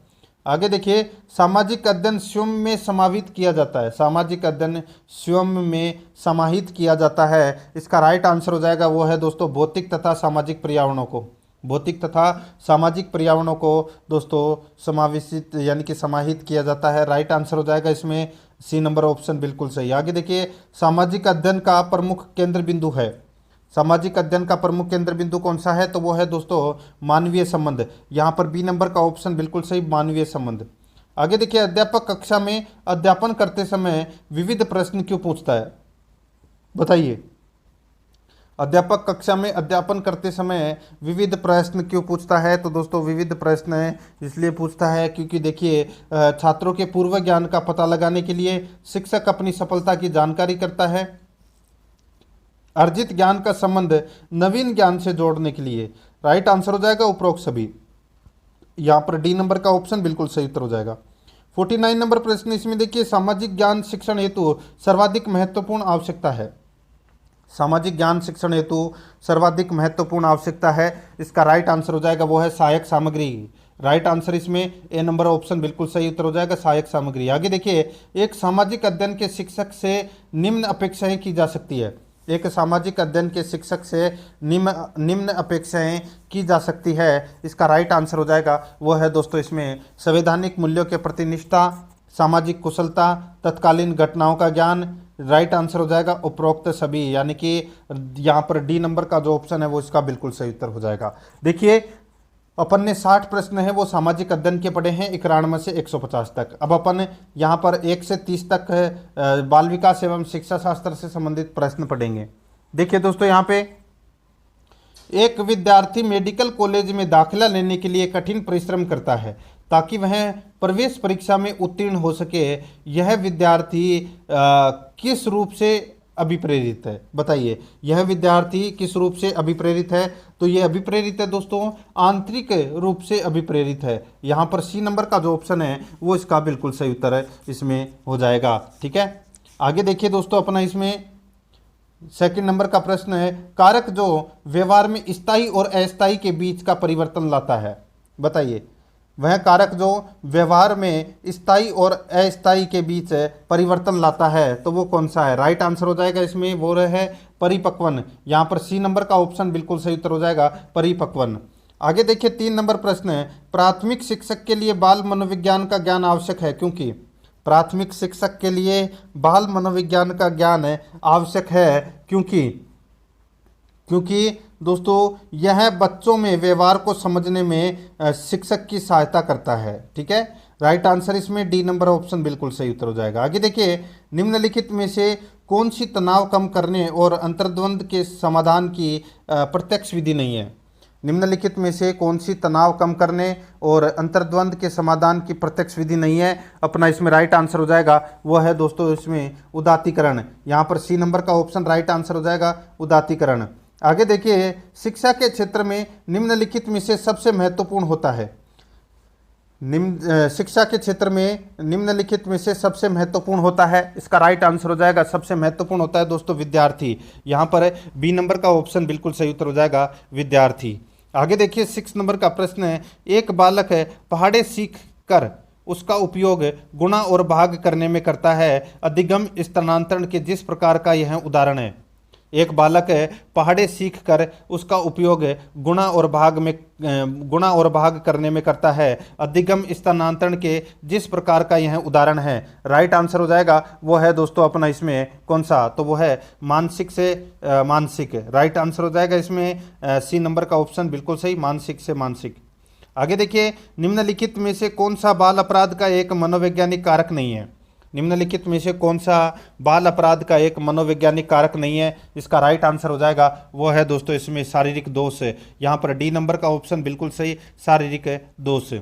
आगे देखिए, सामाजिक अध्ययन स्वयं में समाहित किया जाता है। सामाजिक अध्ययन स्वयं में समाहित किया जाता है। इसका राइट आंसर हो जाएगा वो है दोस्तों भौतिक तथा सामाजिक पर्यावरणों को, भौतिक तथा सामाजिक पर्यावरणों को दोस्तों समावेशित यानी कि समाहित किया जाता है। राइट आंसर हो जाएगा इसमें सी नंबर ऑप्शन बिल्कुल सही। आगे देखिए, सामाजिक अध्ययन का प्रमुख केंद्र बिंदु है। सामाजिक अध्ययन का प्रमुख केंद्र बिंदु कौन सा है? तो वो है दोस्तों मानवीय संबंध। यहाँ पर बी नंबर का ऑप्शन बिल्कुल सही, मानवीय संबंध। आगे देखिए, अध्यापक कक्षा में अध्यापन करते समय विविध प्रश्न क्यों पूछता है? बताइए, अध्यापक कक्षा में अध्यापन करते समय विविध प्रश्न क्यों पूछता है? तो दोस्तों विविध प्रश्न इसलिए पूछता है क्योंकि देखिए, छात्रों के पूर्व ज्ञान का पता लगाने के लिए शिक्षक अपनी सफलता की जानकारी करता है, अर्जित ज्ञान का संबंध नवीन ज्ञान से जोड़ने के लिए। राइट आंसर हो जाएगा उपरोक्त सभी। यहाँ पर डी नंबर का ऑप्शन बिल्कुल सही उत्तर हो जाएगा। 49 नंबर प्रश्न, इसमें देखिए, सामाजिक ज्ञान शिक्षण हेतु सर्वाधिक महत्वपूर्ण आवश्यकता है। सामाजिक ज्ञान शिक्षण हेतु सर्वाधिक महत्वपूर्ण आवश्यकता है। इसका राइट आंसर हो जाएगा वो है सहायक सामग्री। राइट आंसर इसमें ए नंबर ऑप्शन बिल्कुल सही उत्तर हो जाएगा, सहायक सामग्री। आगे देखिए, एक सामाजिक अध्ययन के शिक्षक से निम्न अपेक्षाएं की जा सकती है। एक सामाजिक अध्ययन के शिक्षक से निम्न अपेक्षाएं की जा सकती है। इसका राइट आंसर हो जाएगा वो है दोस्तों इसमें संवैधानिक मूल्यों के प्रति निष्ठा, सामाजिक कुशलता, तत्कालीन घटनाओं का ज्ञान। राइट आंसर हो जाएगा उपरोक्त सभी, यानी कि यहाँ पर डी नंबर का जो ऑप्शन है वो इसका बिल्कुल सही उत्तर हो जाएगा। देखिए, अपन ने 60 प्रश्न है वो सामाजिक अध्ययन के पढ़े हैं 91 से 150 तक। अब अपन यहाँ पर 1 से 30 तक बाल विकास एवं शिक्षा शास्त्र से संबंधित प्रश्न पढ़ेंगे। देखिए दोस्तों, यहाँ पे एक विद्यार्थी मेडिकल कॉलेज में दाखिला लेने के लिए कठिन परिश्रम करता है ताकि वह प्रवेश परीक्षा में उत्तीर्ण हो सके। यह विद्यार्थी किस रूप से अभिप्रेरित है? बताइए, यह विद्यार्थी किस रूप से अभिप्रेरित है? तो यह अभिप्रेरित है दोस्तों आंतरिक रूप से अभिप्रेरित है। यहाँ पर सी नंबर का जो ऑप्शन है वो इसका बिल्कुल सही उत्तर है, इसमें हो जाएगा। ठीक है, आगे देखिए दोस्तों, अपना इसमें सेकंड नंबर का प्रश्न है, कारक जो व्यवहार में स्थायी और अस्थायी के बीच का परिवर्तन लाता है। बताइए, वह कारक जो व्यवहार में स्थायी और अस्थायी के बीच परिवर्तन लाता है तो वो कौन सा है? राइट आंसर हो जाएगा इसमें वो है परिपक्वन। यहाँ पर सी नंबर का ऑप्शन बिल्कुल सही उत्तर हो जाएगा, परिपक्वन। आगे देखिए 3 नंबर प्रश्न है, प्राथमिक शिक्षक के लिए बाल मनोविज्ञान का ज्ञान आवश्यक है क्योंकि। प्राथमिक शिक्षक के लिए बाल मनोविज्ञान का ज्ञान आवश्यक है क्योंकि दोस्तों यह बच्चों में व्यवहार को समझने में शिक्षक की सहायता करता है। ठीक है, राइट आंसर इसमें डी नंबर ऑप्शन बिल्कुल सही उत्तर हो जाएगा। आगे देखिए, निम्नलिखित में से कौन सी तनाव कम करने और अंतर्द्वंद के समाधान की प्रत्यक्ष विधि नहीं है? निम्नलिखित में से कौन सी तनाव कम करने और अंतर्द्वंद के समाधान की प्रत्यक्ष विधि नहीं है? अपना इसमें राइट आंसर हो जाएगा वो है दोस्तों इसमें उदात्तीकरण। यहाँ पर सी नंबर का ऑप्शन राइट आंसर हो जाएगा, उदात्तीकरण। आगे देखिए, शिक्षा के क्षेत्र में निम्नलिखित में से सबसे महत्वपूर्ण होता है। शिक्षा के क्षेत्र में निम्नलिखित में से सबसे महत्वपूर्ण होता है, इसका राइट आंसर हो जाएगा सबसे महत्वपूर्ण होता है दोस्तों विद्यार्थी। यहाँ पर बी नंबर का ऑप्शन बिल्कुल सही उत्तर हो जाएगा, विद्यार्थी। आगे देखिए 6 नंबर का प्रश्न है, एक बालक पहाड़े सीख कर उसका उपयोग गुणा और भाग करने में करता है, अधिगम स्थानांतरण के जिस प्रकार का यह उदाहरण है। एक बालक पहाड़े सीख कर उसका उपयोग गुणा और भाग करने में करता है, अधिगम स्थानांतरण के जिस प्रकार का यह उदाहरण है। राइट आंसर हो जाएगा वो है दोस्तों अपना इसमें कौन सा? तो वो है मानसिक से मानसिक। राइट आंसर हो जाएगा इसमें सी नंबर का ऑप्शन बिल्कुल सही, मानसिक से मानसिक। आगे देखिए, निम्नलिखित में से कौन सा बाल अपराध का एक मनोवैज्ञानिक कारक नहीं है? निम्नलिखित में से कौन सा बाल अपराध का एक मनोवैज्ञानिक कारक नहीं है? इसका राइट आंसर हो जाएगा वो है दोस्तों इसमें शारीरिक दोष। यहाँ पर डी नंबर का ऑप्शन बिल्कुल सही, शारीरिक दोष।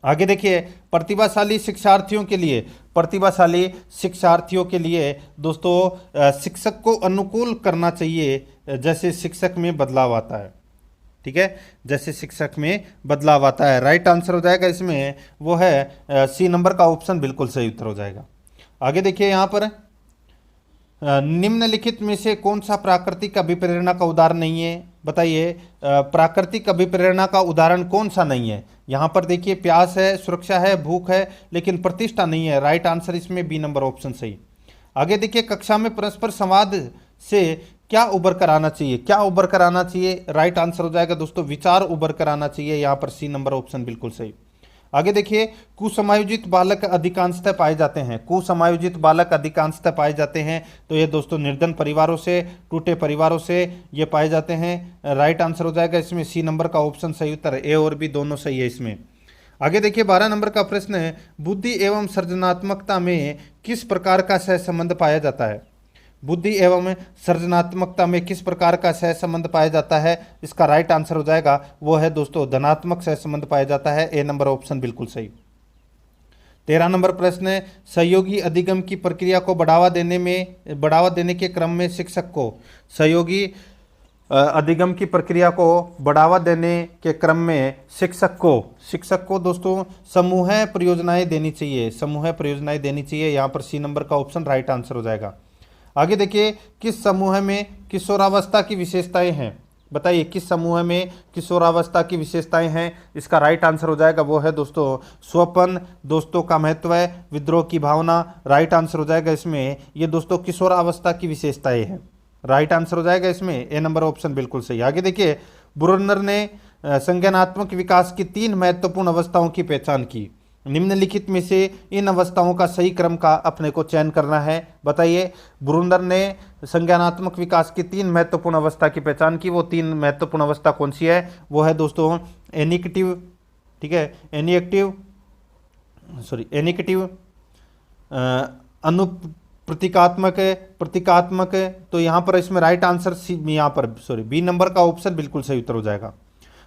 आगे देखिए, प्रतिभाशाली शिक्षार्थियों के लिए दोस्तों शिक्षक को अनुकूल करना चाहिए जैसे शिक्षक में बदलाव आता है। ठीक है, जैसे शिक्षक में बदलाव आता है। राइट आंसर हो जाएगा इसमें वो है सी नंबर का ऑप्शन बिल्कुल सही उत्तर हो जाएगा। आगे देखिए, यहाँ पर निम्नलिखित में से कौन सा प्राकृतिक अभिप्रेरणा का उदाहरण नहीं है? बताइए, प्राकृतिक अभिप्रेरणा का उदाहरण कौन सा नहीं है? यहाँ पर देखिए, प्यास है, सुरक्षा है, भूख है, लेकिन प्रतिष्ठा नहीं है। राइट आंसर इसमें बी नंबर ऑप्शन सही। आगे देखिए, कक्षा में परस्पर संवाद से क्या उभर कर आना चाहिए? क्या उभर कर आना चाहिए? राइट आंसर हो जाएगा दोस्तों विचार उभर कर आना चाहिए। यहाँ पर सी नंबर ऑप्शन बिल्कुल सही। आगे देखिए, कुसमायोजित बालक अधिकांशतः पाए जाते हैं। कुसमायोजित बालक अधिकांशतः पाए जाते हैं तो ये दोस्तों निर्धन परिवारों से, टूटे परिवारों से ये पाए जाते हैं। राइट आंसर हो जाएगा इसमें सी नंबर का ऑप्शन सही उत्तर। ए और बी दोनों सही है इसमें। आगे देखिए 12 नंबर का प्रश्न है, बुद्धि एवं सृजनात्मकता में किस प्रकार का सहसंबंध पाया जाता है? बुद्धि एवं सृजनात्मकता में किस प्रकार का सहसंबंध पाया जाता है? इसका राइट आंसर हो जाएगा वो है दोस्तों धनात्मक सहसंबंध पाया जाता है। ए नंबर ऑप्शन बिल्कुल सही। 13 नंबर प्रश्न है, सहयोगी अधिगम की प्रक्रिया को बढ़ावा देने के क्रम में शिक्षक को सहयोगी अधिगम की प्रक्रिया को बढ़ावा देने के क्रम में शिक्षक को दोस्तों समूह परियोजनाएं देनी चाहिए। यहाँ पर सी नंबर का ऑप्शन राइट आंसर हो जाएगा। आगे देखिए, किस समूह में किशोरावस्था की विशेषताएं हैं? बताइए, किस समूह में किशोरावस्था की विशेषताएं हैं? इसका राइट आंसर हो जाएगा वो है दोस्तों स्वपन, दोस्तों का महत्व, विद्रोह की भावना। राइट आंसर हो जाएगा इसमें ये दोस्तों किशोरावस्था की विशेषताएं हैं। राइट आंसर हो जाएगा इसमें ए नंबर ऑप्शन बिल्कुल सही। आगे देखिए, ब्रुनर ने संज्ञानात्मक विकास की 3 महत्वपूर्ण अवस्थाओं की पहचान की। निम्नलिखित में से इन अवस्थाओं का सही क्रम का अपने को चयन करना है। बताइए, ब्रुनर ने संज्ञानात्मक विकास की 3 महत्वपूर्ण अवस्था की पहचान की। वो 3 महत्वपूर्ण अवस्था कौन सी है? वो है दोस्तों एनिकेटिव, ठीक है, एनिकेटिव, अनुप्रतीकात्मक, प्रतीकात्मक। तो यहाँ पर इसमें राइट आंसर बी नंबर का ऑप्शन बिल्कुल सही उत्तर हो जाएगा।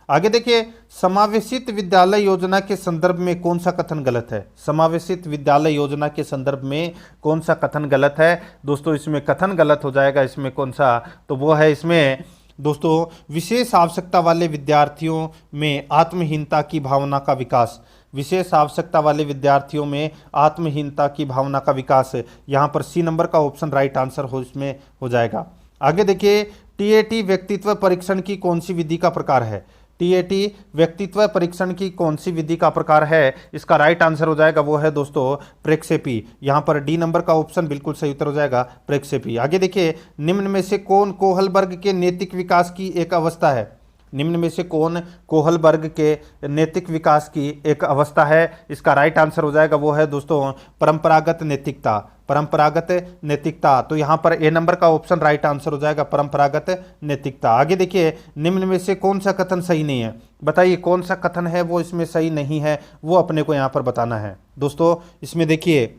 आगे देखिए, समावेशित विद्यालय योजना के संदर्भ में कौन सा कथन गलत है? समावेशित विद्यालय योजना के संदर्भ में कौन सा कथन गलत है? दोस्तों इसमें कथन गलत हो जाएगा, इसमें कौन सा? तो वो है इसमें दोस्तों विशेष आवश्यकता वाले विद्यार्थियों में आत्महीनता की भावना का विकास। विशेष आवश्यकता वाले विद्यार्थियों में आत्महीनता की भावना का विकास, यहाँ पर सी नंबर का ऑप्शन राइट आंसर इसमें हो जाएगा। आगे देखिए, टीएटी व्यक्तित्व परीक्षण की कौन सी विधि का प्रकार है? टीएटी व्यक्तित्व परीक्षण की कौन सी विधि का प्रकार है? इसका राइट आंसर हो जाएगा वो है दोस्तों प्रेक्षेपी। यहाँ पर डी नंबर का ऑप्शन बिल्कुल सही उत्तर हो जाएगा, प्रेक्षेपी। आगे देखिए, निम्न में से कौन कोहलबर्ग के नैतिक विकास की एक अवस्था है? निम्न में से कौन कोहलबर्ग के नैतिक विकास की एक अवस्था है? इसका राइट आंसर हो जाएगा वो है दोस्तों परंपरागत नैतिकता। परंपरागत नैतिकता, तो यहाँ पर ए नंबर का ऑप्शन राइट आंसर हो जाएगा परंपरागत नैतिकता। आगे देखिए, निम्न में से कौन सा कथन सही नहीं है? बताइए कौन सा कथन है वो इसमें सही नहीं है, वो अपने को यहाँ पर बताना है। दोस्तों इसमें देखिए,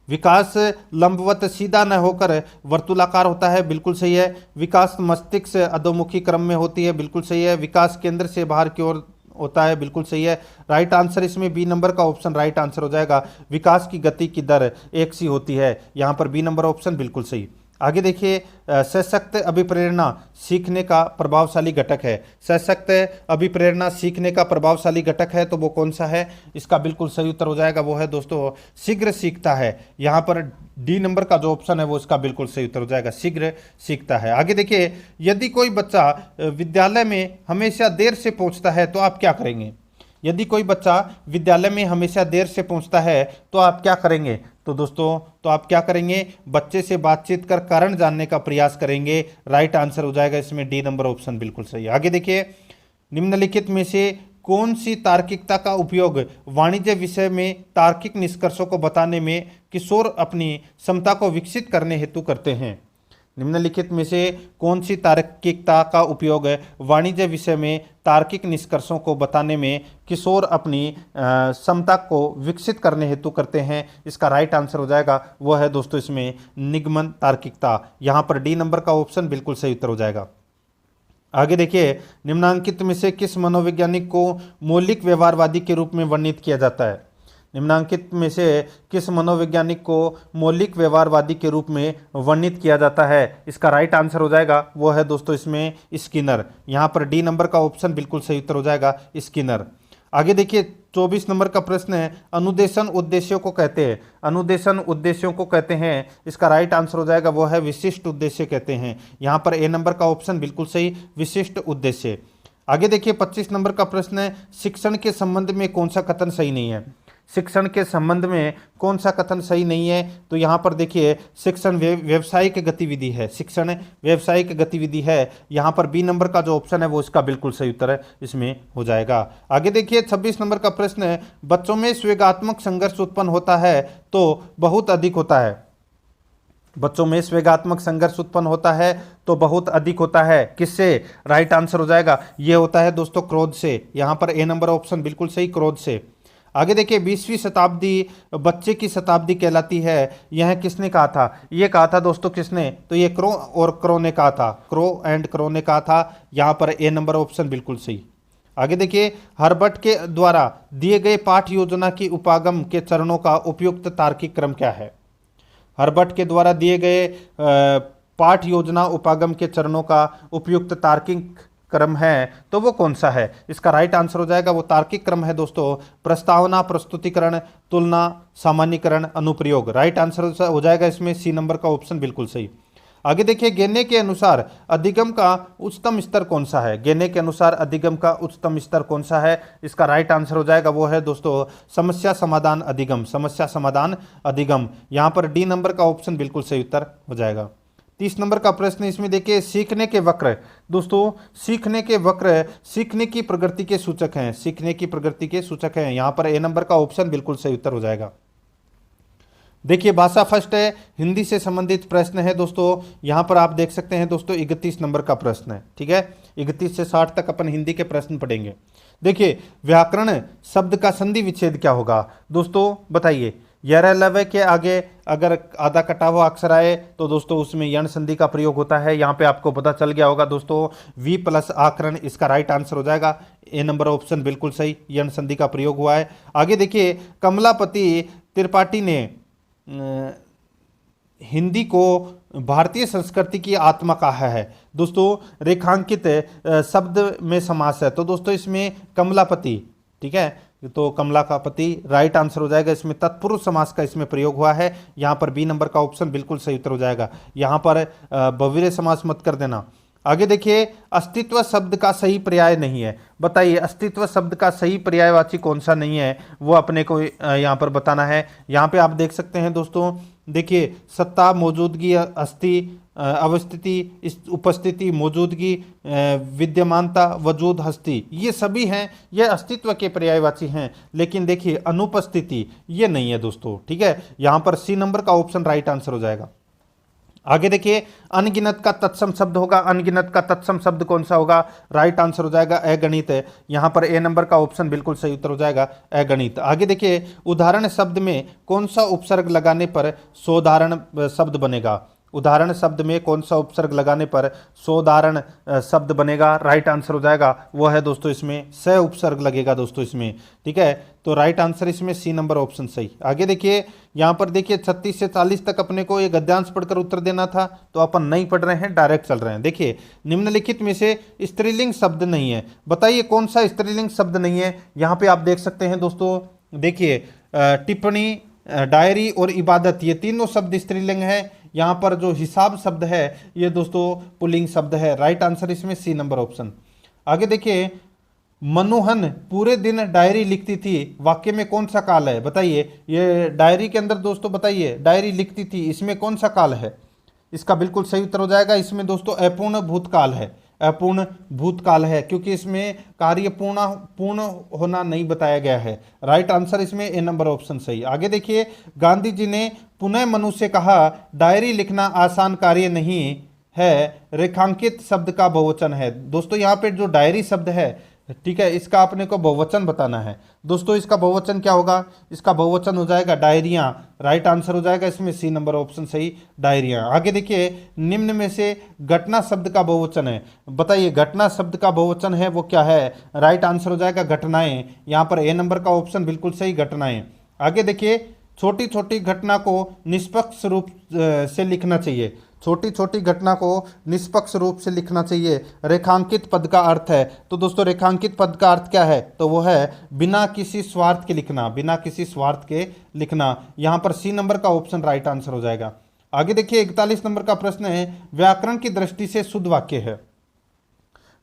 विकास लंबवत सीधा न होकर वर्तुलाकार होता है, बिल्कुल सही है। विकास मस्तिष्क अधोमुखी क्रम में होती है, बिल्कुल सही है। विकास केंद्र से बाहर की ओर होता है, बिल्कुल सही है। राइट आंसर इसमें बी नंबर का ऑप्शन राइट आंसर हो जाएगा। विकास की गति की दर एक सी होती है, यहाँ पर बी नंबर ऑप्शन बिल्कुल सही। आगे देखिए, सशक्त अभिप्रेरणा सीखने का प्रभावशाली घटक है। सशक्त अभिप्रेरणा सीखने का प्रभावशाली घटक है, तो वो कौन सा है? इसका बिल्कुल सही उत्तर हो जाएगा वो है दोस्तों शीघ्र सीखता है। यहाँ पर डी नंबर का जो ऑप्शन है वो इसका बिल्कुल सही उत्तर हो जाएगा, शीघ्र सीखता है। आगे देखिए, यदि कोई बच्चा विद्यालय में हमेशा देर से पहुँचता है तो आप क्या करेंगे? यदि कोई बच्चा विद्यालय में हमेशा देर से पहुंचता है तो आप क्या करेंगे? तो दोस्तों तो आप क्या करेंगे? बच्चे से बातचीत कर कारण जानने का प्रयास करेंगे। राइट आंसर हो जाएगा इसमें डी नंबर ऑप्शन बिल्कुल सही। आगे देखिए, निम्नलिखित में से कौन सी तार्किकता का उपयोग वाणिज्य विषय में तार्किक निष्कर्षों को बताने में किशोर अपनी क्षमता को विकसित करने हेतु करते हैं? निम्नलिखित में से कौन सी तार्किकता का उपयोग वाणिज्य विषय में तार्किक निष्कर्षों को बताने में किशोर अपनी क्षमता को विकसित करने हेतु करते हैं? इसका राइट आंसर हो जाएगा वो है दोस्तों इसमें निगमन तार्किकता। यहाँ पर डी नंबर का ऑप्शन बिल्कुल सही उत्तर हो जाएगा। आगे देखिए, निम्नांकित में से किस मनोवैज्ञानिक को मौलिक व्यवहारवादी के रूप में वर्णित किया जाता है? निम्नांकित में से किस मनोवैज्ञानिक को मौलिक व्यवहारवादी के रूप में वर्णित किया जाता है? इसका राइट आंसर हो जाएगा वो है दोस्तों इसमें स्किनर। यहाँ पर डी नंबर का ऑप्शन बिल्कुल सही उत्तर हो जाएगा, स्किनर। आगे देखिए, 24 नंबर का प्रश्न है, अनुदेशन उद्देश्यों को कहते हैं। अनुदेशन उद्देश्यों को कहते हैं, इसका राइट आंसर हो जाएगा वो है विशिष्ट उद्देश्य कहते हैं। यहाँ पर ए नंबर का ऑप्शन बिल्कुल सही, विशिष्ट उद्देश्य। आगे देखिए, 25 नंबर का प्रश्न है, शिक्षण के संबंध में कौन सा कथन सही नहीं है? शिक्षण के संबंध में कौन सा कथन सही नहीं है? तो यहाँ पर देखिए, शिक्षण व्यावसायिक गतिविधि है, शिक्षण व्यावसायिक गतिविधि है। यहाँ पर बी नंबर का जो ऑप्शन है वो इसका बिल्कुल सही उत्तर है, इसमें हो जाएगा। आगे देखिए, 26 नंबर का प्रश्न है, बच्चों में स्वेगात्मक संघर्ष उत्पन्न होता है तो बहुत अधिक होता है। बच्चों में स्वेगात्मक संघर्ष उत्पन्न होता है तो बहुत अधिक होता है, किससे? राइट आंसर हो जाएगा ये होता है दोस्तों क्रोध से। यहाँ पर ए नंबर ऑप्शन बिल्कुल सही, क्रोध से। आगे देखिए, 20वीं शताब्दी बच्चे की शताब्दी कहलाती है, यह किसने कहा था? ये कहा था दोस्तों किसने? तो ये क्रो और क्रो ने कहा था, क्रो एंड क्रो ने कहा था। यहाँ पर ए नंबर ऑप्शन बिल्कुल सही। आगे देखिए, हर्बर्ट के द्वारा दिए गए पाठ योजना की उपागम के चरणों का उपयुक्त तार्किक क्रम क्या है? हर्बर्ट के द्वारा दिए गए पाठ योजना उपागम के चरणों का उपयुक्त तार्किक क्रम है तो वो कौन सा है? इसका राइट आंसर हो जाएगा वो तार्किक क्रम है दोस्तों प्रस्तावना, प्रस्तुतिकरण, तुलना, सामान्यीकरण, अनुप्रयोग। राइट आंसर हो जाएगा इसमें सी नंबर का ऑप्शन बिल्कुल सही। आगे देखिए, गेने के अनुसार अधिगम का उच्चतम स्तर कौन सा है? गेने के अनुसार अधिगम का उच्चतम स्तर कौन सा है? इसका राइट आंसर हो जाएगा वो है दोस्तों समस्या समाधान अधिगम, समस्या समाधान अधिगम। यहाँ पर डी नंबर का ऑप्शन बिल्कुल सही उत्तर हो जाएगा। 30 नंबर का प्रश्न इसमें देखिए, सीखने के वक्र। दोस्तों सीखने के वक्र सीखने की प्रगति के सूचक हैं, सीखने की प्रगति के सूचक हैं। यहां पर ए नंबर का ऑप्शन बिल्कुल सही उत्तर हो जाएगा। देखिए भाषा फर्स्ट है, हिंदी से संबंधित प्रश्न है दोस्तों। यहां पर आप देख सकते हैं दोस्तों 31 नंबर का प्रश्न है, ठीक है। 31 से 60 तक अपन हिंदी के प्रश्न पढ़ेंगे। देखिए व्याकरण शब्द का संधि विच्छेद क्या होगा दोस्तों, बताइए। यह लव के आगे अगर आधा कटा हुआ अक्षर आए तो दोस्तों उसमें यण संधि का प्रयोग होता है। यहाँ पे आपको पता चल गया होगा दोस्तों, वी प्लस आकरण इसका राइट आंसर हो जाएगा। ए नंबर ऑप्शन बिल्कुल सही, यण संधि का प्रयोग हुआ है। आगे देखिए, कमलापति त्रिपाठी ने हिंदी को भारतीय संस्कृति की आत्मा कहा है। दोस्तों रेखांकित शब्द में समास है, तो दोस्तों इसमें कमलापति, ठीक है, तो कमला का पति राइट आंसर हो जाएगा। इसमें तत्पुरुष समास का इसमें प्रयोग हुआ है। यहाँ पर बी नंबर का ऑप्शन बिल्कुल सही उत्तर हो जाएगा। यहाँ पर बहुवीर्य समास मत कर देना। आगे देखिए, अस्तित्व शब्द का सही पर्याय नहीं है, बताइए अस्तित्व शब्द का सही पर्यायवाची कौन सा नहीं है, वो अपने को यहाँ पर बताना है। यहाँ पे आप देख सकते हैं दोस्तों, देखिए सत्ता, मौजूदगी, अस्थि, अवस्थिति, उपस्थिति, मौजूदगी, विद्यमानता, वजूद, हस्ती, ये सभी हैं, ये अस्तित्व के पर्यायवाची हैं। लेकिन देखिए अनुपस्थिति ये नहीं है दोस्तों, ठीक है। यहाँ पर सी नंबर का ऑप्शन राइट आंसर हो जाएगा। आगे देखिए, अनगिनत का तत्सम शब्द होगा। अनगिनत का तत्सम शब्द कौन सा होगा, राइट आंसर हो जाएगा अगणित है। यहाँ पर ए नंबर का ऑप्शन बिल्कुल सही उत्तर हो जाएगा अगणित। आगे देखिए, उदाहरण शब्द में कौन सा उपसर्ग लगाने पर सोदाहरण शब्द बनेगा। उदाहरण शब्द में कौन सा उपसर्ग लगाने पर सोदाहरण शब्द बनेगा, राइट आंसर हो जाएगा। वो है दोस्तों इसमें स उपसर्ग लगेगा दोस्तों इसमें, ठीक है। तो राइट आंसर इसमें सी नंबर ऑप्शन सही। आगे देखिए, यहाँ पर देखिए 36 से 40 तक अपने को ये गद्यांश पढ़कर उत्तर देना था, तो अपन नहीं पढ़ रहे हैं, डायरेक्ट चल रहे हैं। देखिए, निम्नलिखित में से स्त्रीलिंग शब्द नहीं है, बताइए कौन सा स्त्रीलिंग शब्द नहीं है। यहाँ पे आप देख सकते हैं दोस्तों, देखिए टिप्पणी, डायरी और इबादत, ये तीनों शब्द स्त्रीलिंग है। यहाँ पर जो हिसाब शब्द है ये दोस्तों पुल्लिंग शब्द है, राइट आंसर इसमें सी नंबर ऑप्शन। आगे देखिए, मनोहन पूरे दिन डायरी लिखती थी, वाक्य में कौन सा काल है, बताइए। ये डायरी के अंदर दोस्तों बताइए डायरी लिखती थी, इसमें कौन सा काल है, इसका बिल्कुल सही उत्तर हो जाएगा। इसमें दोस्तों अपूर्ण भूतकाल है, अपूर्ण भूतकाल है, क्योंकि इसमें कार्य पूर्ण होना नहीं बताया गया है। राइट आंसर इसमें ए नंबर ऑप्शन सही। आगे देखिए, गांधी जी ने पुनः मनु से कहा, डायरी लिखना आसान कार्य नहीं है, रेखांकित शब्द का बहुवचन है। दोस्तों यहाँ पे जो डायरी शब्द है, ठीक है, इसका अपने को बहुवचन बताना है। दोस्तों इसका बहुवचन क्या होगा, इसका बहुवचन हो जाएगा डायरियां, राइट आंसर हो जाएगा इसमें सी नंबर ऑप्शन सही, डायरियां। आगे देखिए, निम्न में से घटना शब्द का बहुवचन है, बताइए घटना शब्द का बहुवचन है वो क्या है, राइट आंसर हो जाएगा घटनाएं। यहाँ पर ए नंबर का ऑप्शन बिल्कुल सही, घटनाएं। आगे देखिए, छोटी छोटी घटना को निष्पक्ष रूप से लिखना चाहिए, छोटी छोटी घटना को निष्पक्ष रूप से लिखना चाहिए। रेखांकित पद का अर्थ है, तो दोस्तों रेखांकित पद का अर्थ क्या है, तो वो है बिना किसी स्वार्थ के लिखना, बिना किसी स्वार्थ के लिखना। यहाँ पर सी नंबर का ऑप्शन राइट आंसर हो जाएगा। आगे देखिए, 41 नंबर का प्रश्न है, व्याकरण की दृष्टि से शुद्ध वाक्य है।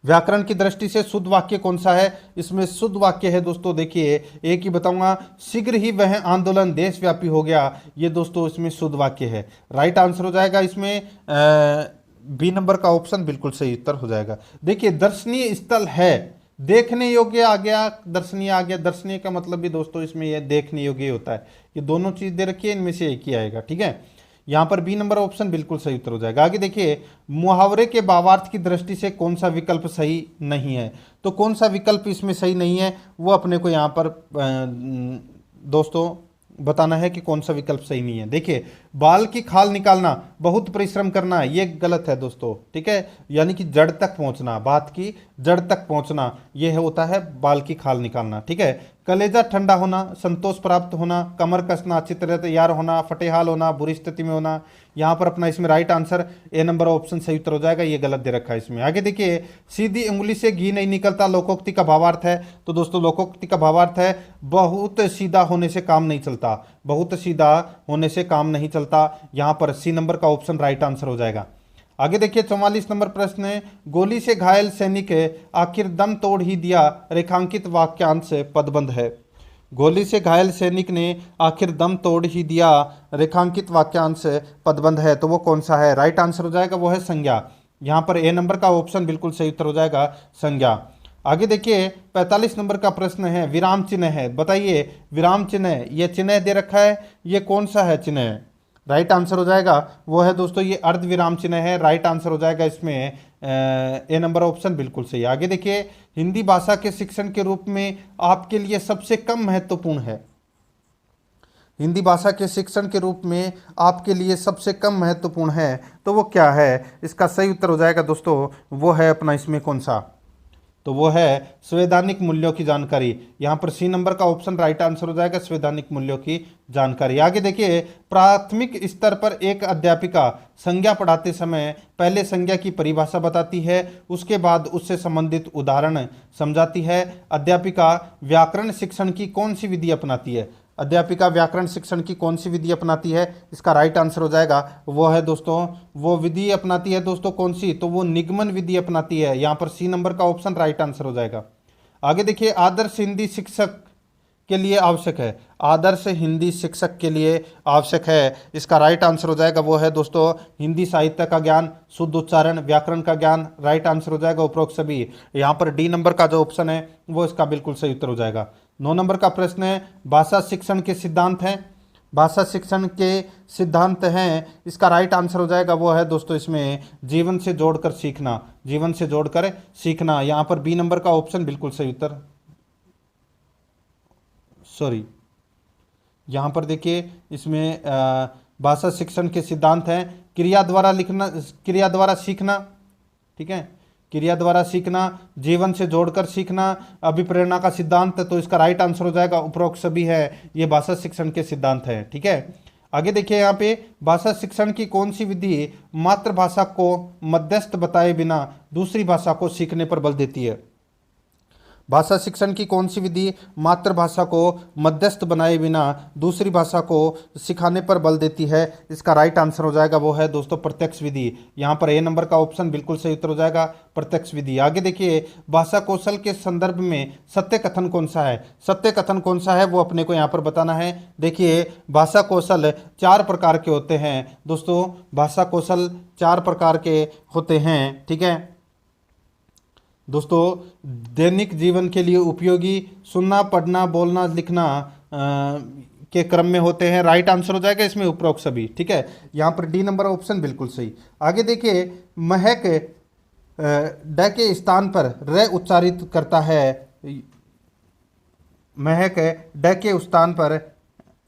व्याकरण की दृष्टि से शुद्ध वाक्य कौन सा है, इसमें शुद्ध वाक्य है दोस्तों, देखिए एक ही बताऊंगा, शीघ्र ही वह आंदोलन देशव्यापी हो गया, ये दोस्तों इसमें शुद्ध वाक्य है। राइट आंसर हो जाएगा इसमें बी नंबर का ऑप्शन बिल्कुल सही उत्तर हो जाएगा। देखिए, दर्शनीय स्थल है, देखने योग्य आ गया, दर्शनीय आ गया। दर्शनीय का मतलब भी दोस्तों इसमें यह देखने योग्य होता है। ये दोनों चीज दे रखी है, इनमें से एक ही आएगा, ठीक है। यहाँ पर बी नंबर ऑप्शन बिल्कुल सही उत्तर हो जाएगा। आगे देखिए, मुहावरे के भावार्थ की दृष्टि से कौन सा विकल्प सही नहीं है, तो कौन सा विकल्प इसमें सही नहीं है वो अपने को यहाँ पर दोस्तों बताना है कि कौन सा विकल्प सही नहीं है। देखिए, बाल की खाल निकालना, बहुत परिश्रम करना, ये गलत है दोस्तों, ठीक है, यानी कि जड़ तक पहुंचना, बात की जड़ तक पहुंचना, यह होता है बाल की खाल निकालना, ठीक है। कलेजा ठंडा होना, संतोष प्राप्त होना, कमर कसना, चित्र तैयार होना, फटेहाल होना, बुरी स्थिति में होना, यहाँ पर अपना इसमें right answer A number option सही उत्तर हो जाएगा, ये गलत दे रखा है इसमें। आगे देखिए, सीधी उंगली से घी नहीं निकलता, लोकोक्ति का भावार्थ है, तो दोस्तों लोकोक्ति का भावार्थ है बहुत सीधा होने से काम नहीं चलता, बहुत सीधा होने से काम नहीं चलता। यहाँ पर सी नंबर का ऑप्शन राइट आंसर हो जाएगा। आगे देखिए, 44 नंबर प्रश्न है, गोली से घायल सैनिक आखिर दम तोड़ ही दिया, रेखांकित वाक्यांश पदबंध है। गोली से घायल सैनिक ने आखिर दम तोड़ ही दिया, रेखांकित वाक्यांश पदबंध है, तो वो कौन सा है? राइट आंसर हो जाएगा वो है संज्ञा। यहाँ पर ए नंबर का ऑप्शन बिल्कुल सही उत्तर हो जाएगा संज्ञा। आगे देखिए 45 नंबर का प्रश्न है, विराम चिन्ह है, बताइए विराम चिन्ह, ये चिन्ह दे रखा है, ये कौन सा है चिन्ह? राइट आंसर हो जाएगा वो है दोस्तों ये अर्ध विराम चिन्ह है। राइट आंसर हो जाएगा इसमें ए नंबर ऑप्शन बिल्कुल सही। आगे देखिए हिंदी भाषा के शिक्षण के रूप में आपके लिए सबसे कम महत्वपूर्ण है, हिंदी भाषा के शिक्षण के रूप में आपके लिए सबसे कम महत्वपूर्ण है, तो वो क्या है? इसका सही उत्तर हो जाएगा दोस्तों वो है अपना इसमें कौन सा? तो वो है संवैधानिक मूल्यों की जानकारी। यहाँ पर सी नंबर का ऑप्शन राइट आंसर हो जाएगा, संवैधानिक मूल्यों की जानकारी। आगे देखिए प्राथमिक स्तर पर एक अध्यापिका संज्ञा पढ़ाते समय पहले संज्ञा की परिभाषा बताती है, उसके बाद उससे संबंधित उदाहरण समझाती है। अध्यापिका व्याकरण शिक्षण की कौन सी विधि अपनाती है? अध्यापिका व्याकरण शिक्षण की कौन सी विधि अपनाती है? इसका राइट आंसर हो जाएगा वो है दोस्तों, वो विधि अपनाती है दोस्तों कौन सी? तो वो निगमन विधि अपनाती है। यहाँ पर सी नंबर का ऑप्शन राइट आंसर हो जाएगा। आगे देखिए आदर्श हिंदी शिक्षक के लिए आवश्यक है, आदर्श हिंदी शिक्षक के लिए आवश्यक है, इसका राइट आंसर हो जाएगा वो है दोस्तों हिंदी साहित्य का ज्ञान, शुद्ध उच्चारण, व्याकरण का ज्ञान। राइट आंसर हो जाएगा उपरोक्त सभी। यहाँ पर डी नंबर का जो ऑप्शन है वो इसका बिल्कुल सही उत्तर हो जाएगा। 9 नंबर का प्रश्न है भाषा शिक्षण के सिद्धांत हैं, भाषा शिक्षण के सिद्धांत हैं, इसका राइट आंसर हो जाएगा वो है दोस्तों इसमें जीवन से जोड़कर सीखना, जीवन से जोड़कर सीखना। यहाँ पर बी नंबर का ऑप्शन बिल्कुल सही उत्तर, सॉरी यहाँ पर देखिए इसमें भाषा शिक्षण के सिद्धांत हैं क्रिया द्वारा लिखना, क्रिया द्वारा सीखना, ठीक है, क्रिया द्वारा सीखना, जीवन से जोड़कर सीखना, अभिप्रेरणा का सिद्धांत, तो इसका राइट आंसर हो जाएगा उपरोक्त सभी है, ये भाषा शिक्षण के सिद्धांत है। ठीक है, आगे देखिए यहाँ पे भाषा शिक्षण की कौन सी विधि मातृभाषा को मध्यस्थ बताए बिना दूसरी भाषा को सीखने पर बल देती है? भाषा शिक्षण की कौन सी विधि मातृभाषा को मध्यस्थ बनाए बिना दूसरी भाषा को सिखाने पर बल देती है? इसका राइट आंसर हो जाएगा वो है दोस्तों प्रत्यक्ष विधि। यहाँ पर ए नंबर का ऑप्शन बिल्कुल सही उत्तर हो जाएगा प्रत्यक्ष विधि। आगे देखिए भाषा कौशल के संदर्भ में सत्य कथन कौन सा है? सत्य कथन कौन सा है वो अपने को यहाँ पर बताना है। देखिए भाषा कौशल 4 प्रकार के होते हैं दोस्तों, भाषा कौशल 4 प्रकार के होते हैं। ठीक है दोस्तों, दैनिक जीवन के लिए उपयोगी, सुनना, पढ़ना, बोलना, लिखना के क्रम में होते हैं। राइट आंसर हो जाएगा इसमें उपरोक्त सभी। ठीक है, यहाँ पर डी नंबर ऑप्शन बिल्कुल सही। आगे देखिए महक ड के स्थान पर र उच्चारित करता है, महक ड के स्थान पर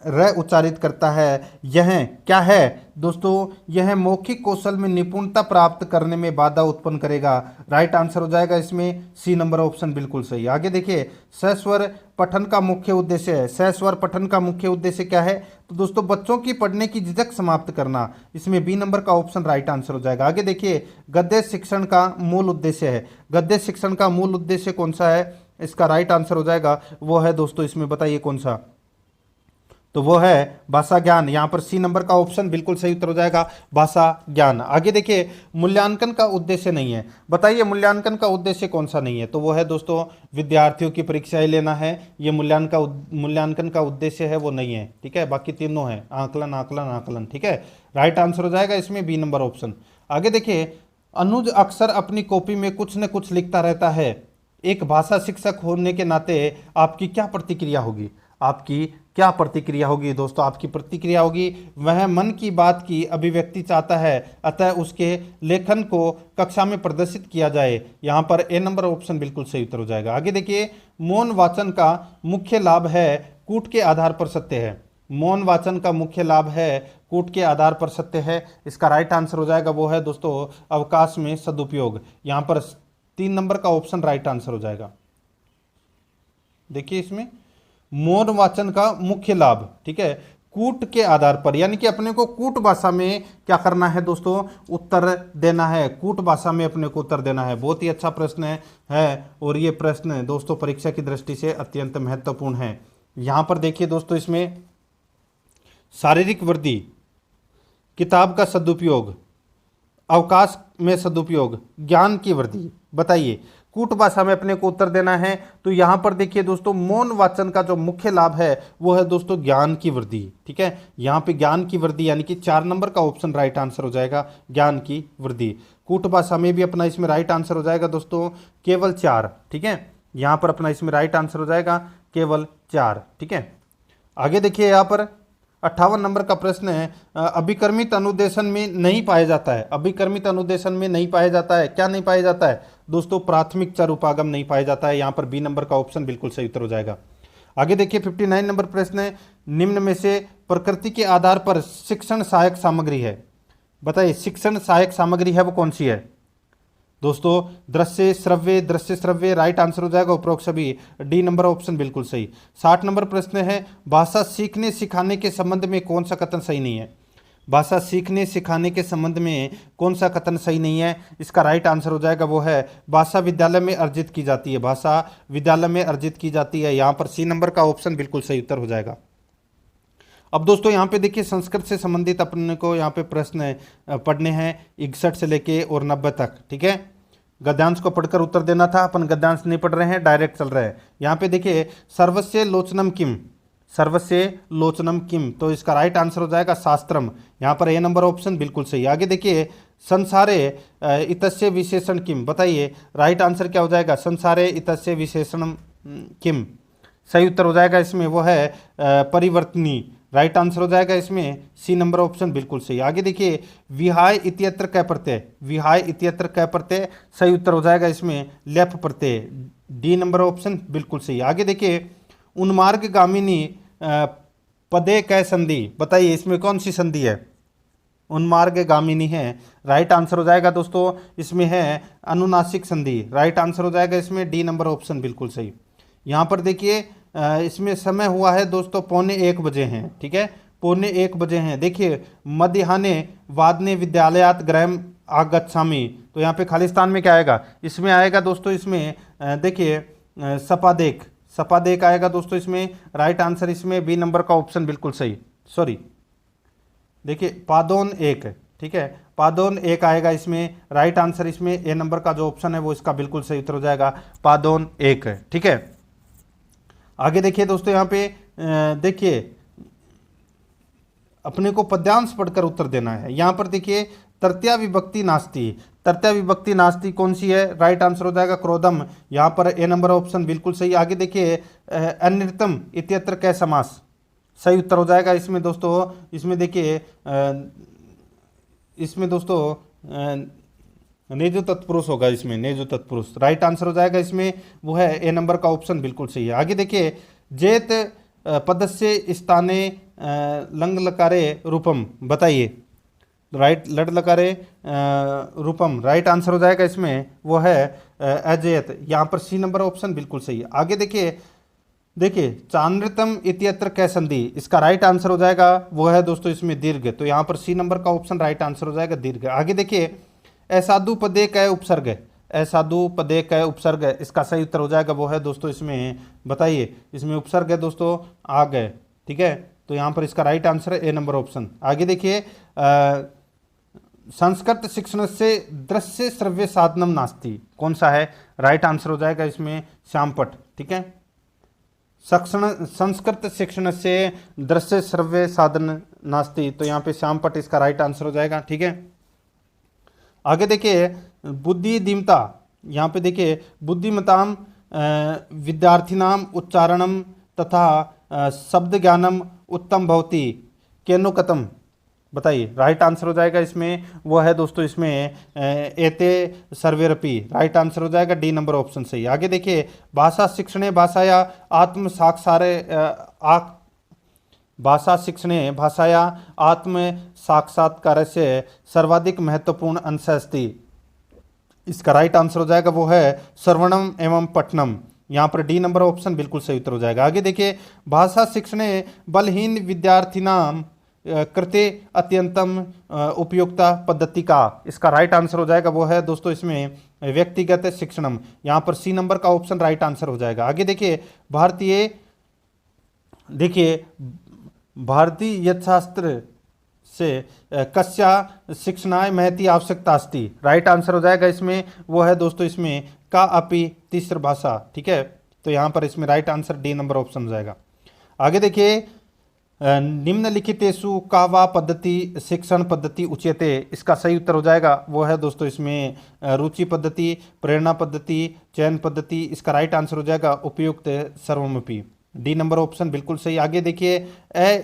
र उच्चारित करता है, यह क्या है दोस्तों? यह मौखिक कौशल में निपुणता प्राप्त करने में बाधा उत्पन्न करेगा। राइट आंसर हो जाएगा इसमें सी नंबर ऑप्शन बिल्कुल सही। आगे देखिए सस्वर पठन का मुख्य उद्देश्य है, सस्वर पठन का मुख्य उद्देश्य क्या है? तो दोस्तों बच्चों की पढ़ने की झिझक समाप्त करना, इसमें बी नंबर का ऑप्शन राइट आंसर हो जाएगा। आगे देखिए गद्य शिक्षण का मूल उद्देश्य है, गद्य शिक्षण का मूल उद्देश्य कौन सा है? इसका राइट आंसर हो जाएगा वो है दोस्तों इसमें बताइए कौन सा? तो वो है भाषा ज्ञान। यहाँ पर सी नंबर का ऑप्शन बिल्कुल सही उत्तर हो जाएगा भाषा ज्ञान। आगे देखिए मूल्यांकन का उद्देश्य नहीं है, बताइए मूल्यांकन का उद्देश्य कौन सा नहीं है? तो वो है दोस्तों विद्यार्थियों की परीक्षाएं लेना है, ये मूल्यांकन का उद्देश्य है वो नहीं है। ठीक है, बाकी तीनों है आकलन आकलन आकलन। ठीक है, राइट आंसर हो जाएगा इसमें बी नंबर ऑप्शन। आगे देखिए अनुज अक्सर अपनी कॉपी में कुछ न कुछ लिखता रहता है, एक भाषा शिक्षक होने के नाते आपकी क्या प्रतिक्रिया होगी? आपकी क्या प्रतिक्रिया होगी दोस्तों? आपकी प्रतिक्रिया होगी वह मन की बात की अभिव्यक्ति चाहता है, अतः उसके लेखन को कक्षा में प्रदर्शित किया जाए। यहाँ पर ए नंबर ऑप्शन बिल्कुल सही उत्तर हो जाएगा। आगे देखिए मौन वाचन का मुख्य लाभ है कूट के आधार पर सत्य है, मौन वाचन का मुख्य लाभ है कूट के आधार पर सत्य है। इसका राइट आंसर हो जाएगा वो है दोस्तों अवकाश में सदुपयोग। यहाँ पर 3 नंबर का ऑप्शन राइट आंसर हो जाएगा। देखिए इसमें मौन वाचन का मुख्य लाभ, ठीक है, कूट के आधार पर, यानी कि अपने को कूट भाषा में क्या करना है दोस्तों? उत्तर देना है, कूट भाषा में अपने को उत्तर देना है। बहुत ही अच्छा प्रश्न है और ये प्रश्न दोस्तों परीक्षा की दृष्टि से अत्यंत महत्वपूर्ण है। यहाँ पर देखिए दोस्तों इसमें शारीरिक वृद्धि, किताब का सदुपयोग, अवकाश में सदुपयोग, ज्ञान की वृद्धि, बताइए कूट भाषा में अपने को उत्तर देना है। तो यहाँ पर देखिए दोस्तों, मौन वाचन का जो मुख्य लाभ है वो है दोस्तों ज्ञान की वृद्धि। ठीक है, यहाँ पे ज्ञान की वृद्धि यानी कि 4 नंबर का ऑप्शन राइट आंसर हो जाएगा, ज्ञान की वृद्धि। कूट भाषा में भी अपना इसमें राइट आंसर हो जाएगा दोस्तों केवल 4। ठीक है, यहाँ पर अपना इसमें राइट आंसर हो जाएगा केवल 4। ठीक है, आगे देखिए यहाँ पर 58 नंबर का प्रश्न है, अभिकर्मित अनुदेशन में नहीं पाया जाता है। अभिकर्मित अनुदेशन में नहीं पाया जाता है, क्या नहीं पाया जाता है दोस्तों? प्राथमिक चर उपागम नहीं पाया जाता है। यहाँ पर बी नंबर का ऑप्शन बिल्कुल सही उत्तर हो जाएगा। आगे देखिए 59 नंबर प्रश्न है, निम्न में से प्रकृति के आधार पर शिक्षण सहायक सामग्री है, बताइए शिक्षण सहायक सामग्री है वो कौन सी है दोस्तों? दृश्य श्रव्य राइट आंसर हो जाएगा उपरोक्त सभी, डी नंबर ऑप्शन बिल्कुल सही। 60 नंबर प्रश्न है, भाषा सीखने सिखाने के संबंध में कौन सा कथन सही नहीं है? भाषा सीखने सिखाने के संबंध में कौन सा कथन सही नहीं है? इसका राइट आंसर हो जाएगा वो है भाषा विद्यालय में अर्जित की जाती है, भाषा विद्यालय में अर्जित की जाती है। यहाँ पर सी नंबर का ऑप्शन बिल्कुल सही उत्तर हो जाएगा। अब दोस्तों यहाँ पे देखिए संस्कृत से संबंधित अपने को यहाँ पे प्रश्न पढ़ने हैं 61 से लेके और 90 तक। ठीक है, गद्यांश को पढ़कर उत्तर देना था, अपन गद्यांश नहीं पढ़ रहे हैं, डायरेक्ट चल रहे हैं। यहाँ पे देखिए सर्वस्य लोचनम किम, सर्वस्य लोचनम किम, तो इसका राइट आंसर हो जाएगा शास्त्रम। यहाँ पर ए नंबर ऑप्शन बिल्कुल सही। आगे देखिए संसारे इतस्य विशेषण किम, बताइए राइट आंसर क्या हो जाएगा? संसारे इतस्य विशेषणम किम, सही उत्तर हो जाएगा इसमें वो है परिवर्तनी, राइट आंसर हो जाएगा इसमें सी नंबर ऑप्शन बिल्कुल सही। आगे देखिए विहाय इत्यत्र कै प्रत्यय, विहाय इत्यत्र कै प्रत्यय, सही उत्तर हो जाएगा इसमें लेफ प्रत्यय, डी नंबर ऑप्शन बिल्कुल सही। आगे देखिए उन्मार्गगामिनी पदे कै संधि, बताइए इसमें कौन सी संधि है? उन्मार्गगामिनी है, राइट आंसर हो जाएगा दोस्तों इसमें है अनुनासिक संधि, राइट आंसर हो जाएगा इसमें डी नंबर ऑप्शन बिल्कुल सही। यहाँ पर देखिए इसमें समय हुआ है दोस्तों 1:45 बजे हैं। ठीक है, 1:45 बजे हैं। देखिए मध्याह्ने वादने विद्यालयात गृहम आगच्छामि, तो यहाँ पे खालिस्तान में क्या आएगा? इसमें आएगा दोस्तों इसमें देखिए सपादेक, सपादेक आएगा दोस्तों इसमें, राइट आंसर इसमें बी नंबर का ऑप्शन बिल्कुल सही। सॉरी देखिए पादोन 1, ठीक है पादोन 1 आएगा इसमें, राइट आंसर इसमें ए नंबर का जो ऑप्शन है वो इसका बिल्कुल सही उत्तर हो जाएगा, पादोन 1। ठीक है, आगे देखिए दोस्तों यहाँ पे देखिए अपने को पद्यांश पढ़कर उत्तर देना है। यहाँ पर देखिए तृतीया विभक्ति नास्ति, तृतीया विभक्ति नास्ति कौन सी है? राइट आंसर हो जाएगा क्रोधम, यहाँ पर ए नंबर ऑप्शन बिल्कुल सही। आगे देखिए अनृतम इत्यत्र कै समास, सही उत्तर हो जाएगा इसमें दोस्तों, इसमें देखिए इसमें दोस्तों नेजो तत्पुरुष होगा, इसमें नेजो तत्पुरुष, राइट आंसर हो जाएगा इसमें वो है ए नंबर का ऑप्शन बिल्कुल सही है। आगे देखिए जेत पदस्य स्थाने लंग लकारे रूपम, बताइए राइट लड लकारे रूपम, राइट आंसर हो जाएगा इसमें वो है अजयत, यहाँ पर सी नंबर ऑप्शन बिल्कुल सही है। आगे देखिए चांद्रतम इत्यत्र कै संधि, इसका राइट आंसर हो जाएगा वो है दोस्तों इसमें दीर्घ, तो यहाँ पर सी नंबर का ऑप्शन राइट आंसर हो जाएगा दीर्घ। आगे देखिए असाधु पदे कै उपसर्ग, असाधु पदे कै उपसर्ग, इसका सही उत्तर हो जाएगा वो है दोस्तों इसमें, बताइए इसमें उपसर्ग है दोस्तों आग है। ठीक है, तो यहाँ पर इसका राइट आंसर है ए नंबर ऑप्शन। आगे देखिए संस्कृत शिक्षण से दृश्य श्रव्य साधनम नास्ति, कौन सा है? राइट आंसर हो जाएगा इसमें श्यामपट। ठीक है, संस्कृत शिक्षण से दृश्य श्रव्य साधन नास्ति, तो यहाँ पे श्यामपट इसका राइट आंसर हो जाएगा। ठीक है, आगे देखिए बुद्धिदीमता, यहाँ पे देखिए बुद्धिमताम विद्यार्थिनाम उच्चारणम तथा शब्द ज्ञानम उत्तम भवति केनो कथम, बताइए राइट आंसर हो जाएगा इसमें वो है दोस्तों इसमें एते सर्वेरपि, राइट आंसर हो जाएगा डी नंबर ऑप्शन सही। आगे देखिए भाषा शिक्षणे भाषाया आत्म साक्षारे भाषा शिक्षणे भाषाया आत्म साक्षात्कार से सर्वाधिक महत्वपूर्ण अंश अस्ति, इसका राइट आंसर हो जाएगा वो है श्रवणम एवं पठनम, यहाँ पर डी नंबर ऑप्शन बिल्कुल सही उत्तर हो जाएगा। आगे देखिए भाषा शिक्षणे बलहीन विद्यार्थिनाम कृते अत्यंतम उपयुक्ता पद्धति का, इसका राइट आंसर हो जाएगा वो है दोस्तों इसमें व्यक्तिगत शिक्षणम, यहाँ पर सी नंबर का ऑप्शन राइट आंसर हो जाएगा। आगे देखिए भारतीय यथशास्त्र से कस्या शिक्षणाय महती आवश्यकता अस्ति। राइट आंसर हो जाएगा इसमें वो है दोस्तों इसमें का अपि तीसरी भाषा। ठीक है, तो यहाँ पर इसमें right answer D number option हो जाएगा। आगे देखिए निम्नलिखितेषु का वा पद्धति शिक्षण पद्धति उच्यते। इसका सही उत्तर हो जाएगा वो है दोस्तों इसमें रुचि पद्धति, प्रेरणा पद्धति, चयन पद्धति। इसका राइट आंसर हो जाएगा उपयुक्त सर्वमपि। डी नंबर ऑप्शन बिल्कुल सही। आगे देखिए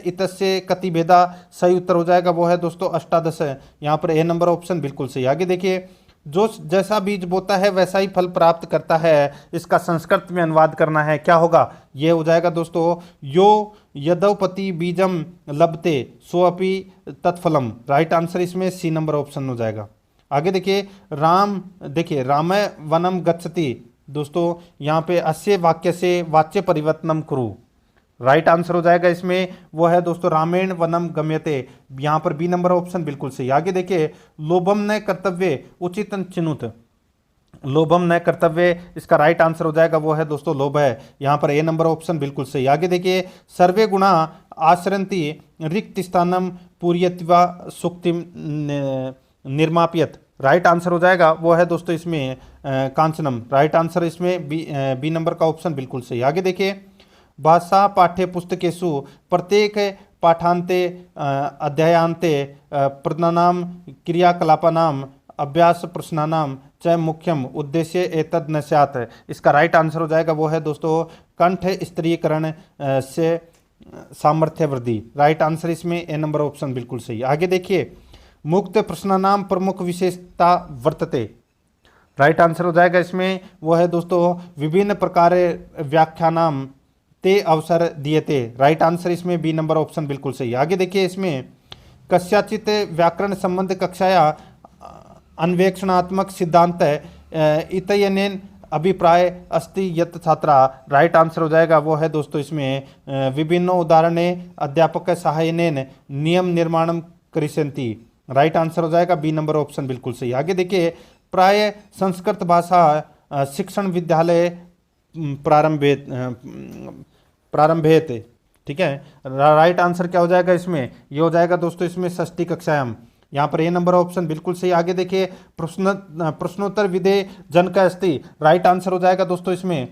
इतस्य कतिभेदा, सही उत्तर हो जाएगा वो है दोस्तों अष्टादश। यहाँ पर ए नंबर ऑप्शन बिल्कुल सही। आगे देखिए जो जैसा बीज बोता है वैसा ही फल प्राप्त करता है। इसका संस्कृत में अनुवाद करना है, क्या होगा? ये हो जाएगा दोस्तों यो यदवपति बीजम लभते सोअपि तत्फलम। राइट आंसर इसमें सी नंबर ऑप्शन हो जाएगा। आगे देखिए रामय वनम गच्छति। दोस्तों यहाँ पे अस्य वाक्य से वाच्य परिवर्तनम कुरु। राइट आंसर हो जाएगा इसमें वो है दोस्तों रामेण वनम गम्यते। यहाँ पर बी नंबर ऑप्शन बिल्कुल सही। आगे देखिए लोभम न कर्तव्य उचित चिनुत। लोभम न कर्तव्य, इसका राइट आंसर हो जाएगा वो है दोस्तों लोभ है। यहाँ पर ए नंबर ऑप्शन बिल्कुल सही। आगे देखिए सर्वे गुणा आश्रंति रिक्त स्थानम पूर्यत्वा सुक्तिम निर्मापियत। राइट आंसर हो जाएगा वो है दोस्तों इसमें कांचनम। राइट आंसर इसमें बी नंबर का ऑप्शन बिल्कुल सही। आगे देखिए भाषा पाठ्य पुस्तकेषु प्रत्येक पाठांते अध्यायांते प्रश्नानां क्रियाकलापानां अभ्यास प्रश्नानां च मुख्यम उद्देश्य एतद् न स्यात्। इसका राइट आंसर हो जाएगा वो है दोस्तों कंठ स्त्रीकरण से सामर्थ्य वृद्धि। राइट आंसर इसमें ए नंबर ऑप्शन बिल्कुल सही। आगे देखिए मुक्त प्रश्नानां प्रमुख विशेषता वर्तते। राइट आंसर हो जाएगा इसमें वो है दोस्तों विभिन्न प्रकार व्याख्यानाम ते अवसर दिएते। राइट आंसर इसमें बी नंबर ऑप्शन बिल्कुल सही। आगे देखिए इसमें कस्याचित व्याकरण संबंध कक्षाया अन्वेषणात्मक सिद्धांत इत्यनेन अभिप्राय अस्ति यत् छात्रा। राइट आंसर हो जाएगा वो है दोस्तों इसमें विभिन्न उदाहरणे अध्यापक सहायनेन नियम निर्माणम करिष्यन्ति। राइट आंसर हो जाएगा बी नंबर ऑप्शन बिल्कुल सही। आगे देखिए प्राय संस्कृत भाषा शिक्षण विद्यालय प्रारंभेत। ठीक है, राइट आंसर क्या हो जाएगा इसमें? ये हो जाएगा दोस्तों इसमें षष्ठी कक्षायाम। यहाँ पर ए नंबर ऑप्शन बिल्कुल सही। आगे देखिए प्रश्नोत्तर विधेय जन का अस्ति। राइट आंसर हो जाएगा दोस्तों इसमें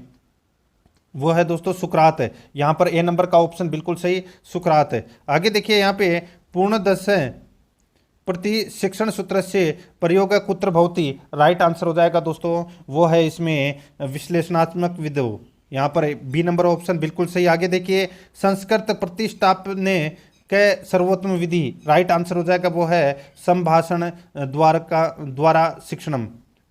वो है दोस्तों सुकरात। यहाँ पर ए नंबर का ऑप्शन बिल्कुल सही सुकरात। आगे देखिए यहाँ पे पूर्णदश प्रति शिक्षण सूत्र से प्रयोग कुत्र भवति। राइट आंसर हो जाएगा दोस्तों वो है इसमें विश्लेषणात्मक विधो। यहाँ पर बी नंबर ऑप्शन बिल्कुल सही। आगे देखिए संस्कृत प्रतिष्ठापने के सर्वोत्तम विधि। राइट आंसर हो जाएगा वो है संभाषण द्वारा शिक्षणम।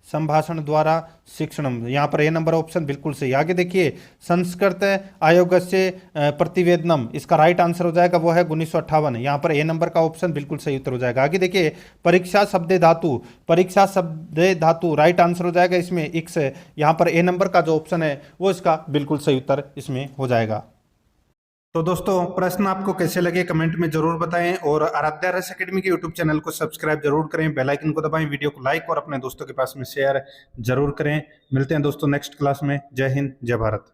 संभाषण द्वारा शिक्षणम। यहाँ पर ए नंबर ऑप्शन बिल्कुल सही। आगे देखिए संस्कृत आयोग से प्रतिवेदनम। इसका राइट आंसर हो जाएगा वो है 1958। यहाँ पर ए नंबर का ऑप्शन बिल्कुल सही उत्तर हो जाएगा। आगे देखिए परीक्षा शब्दे धातु। परीक्षा शब्दे धातु राइट आंसर हो जाएगा इसमें इक्स। यहाँ पर ए नंबर का जो ऑप्शन है वो इसका बिल्कुल सही उत्तर इसमें हो जाएगा। तो दोस्तों प्रश्न आपको कैसे लगे कमेंट में जरूर बताएं और आराध्या रस एकेडमी के यूट्यूब चैनल को सब्सक्राइब जरूर करें, बेल आइकन को दबाएं, वीडियो को लाइक और अपने दोस्तों के पास में शेयर जरूर करें। मिलते हैं दोस्तों नेक्स्ट क्लास में। जय हिंद, जय भारत।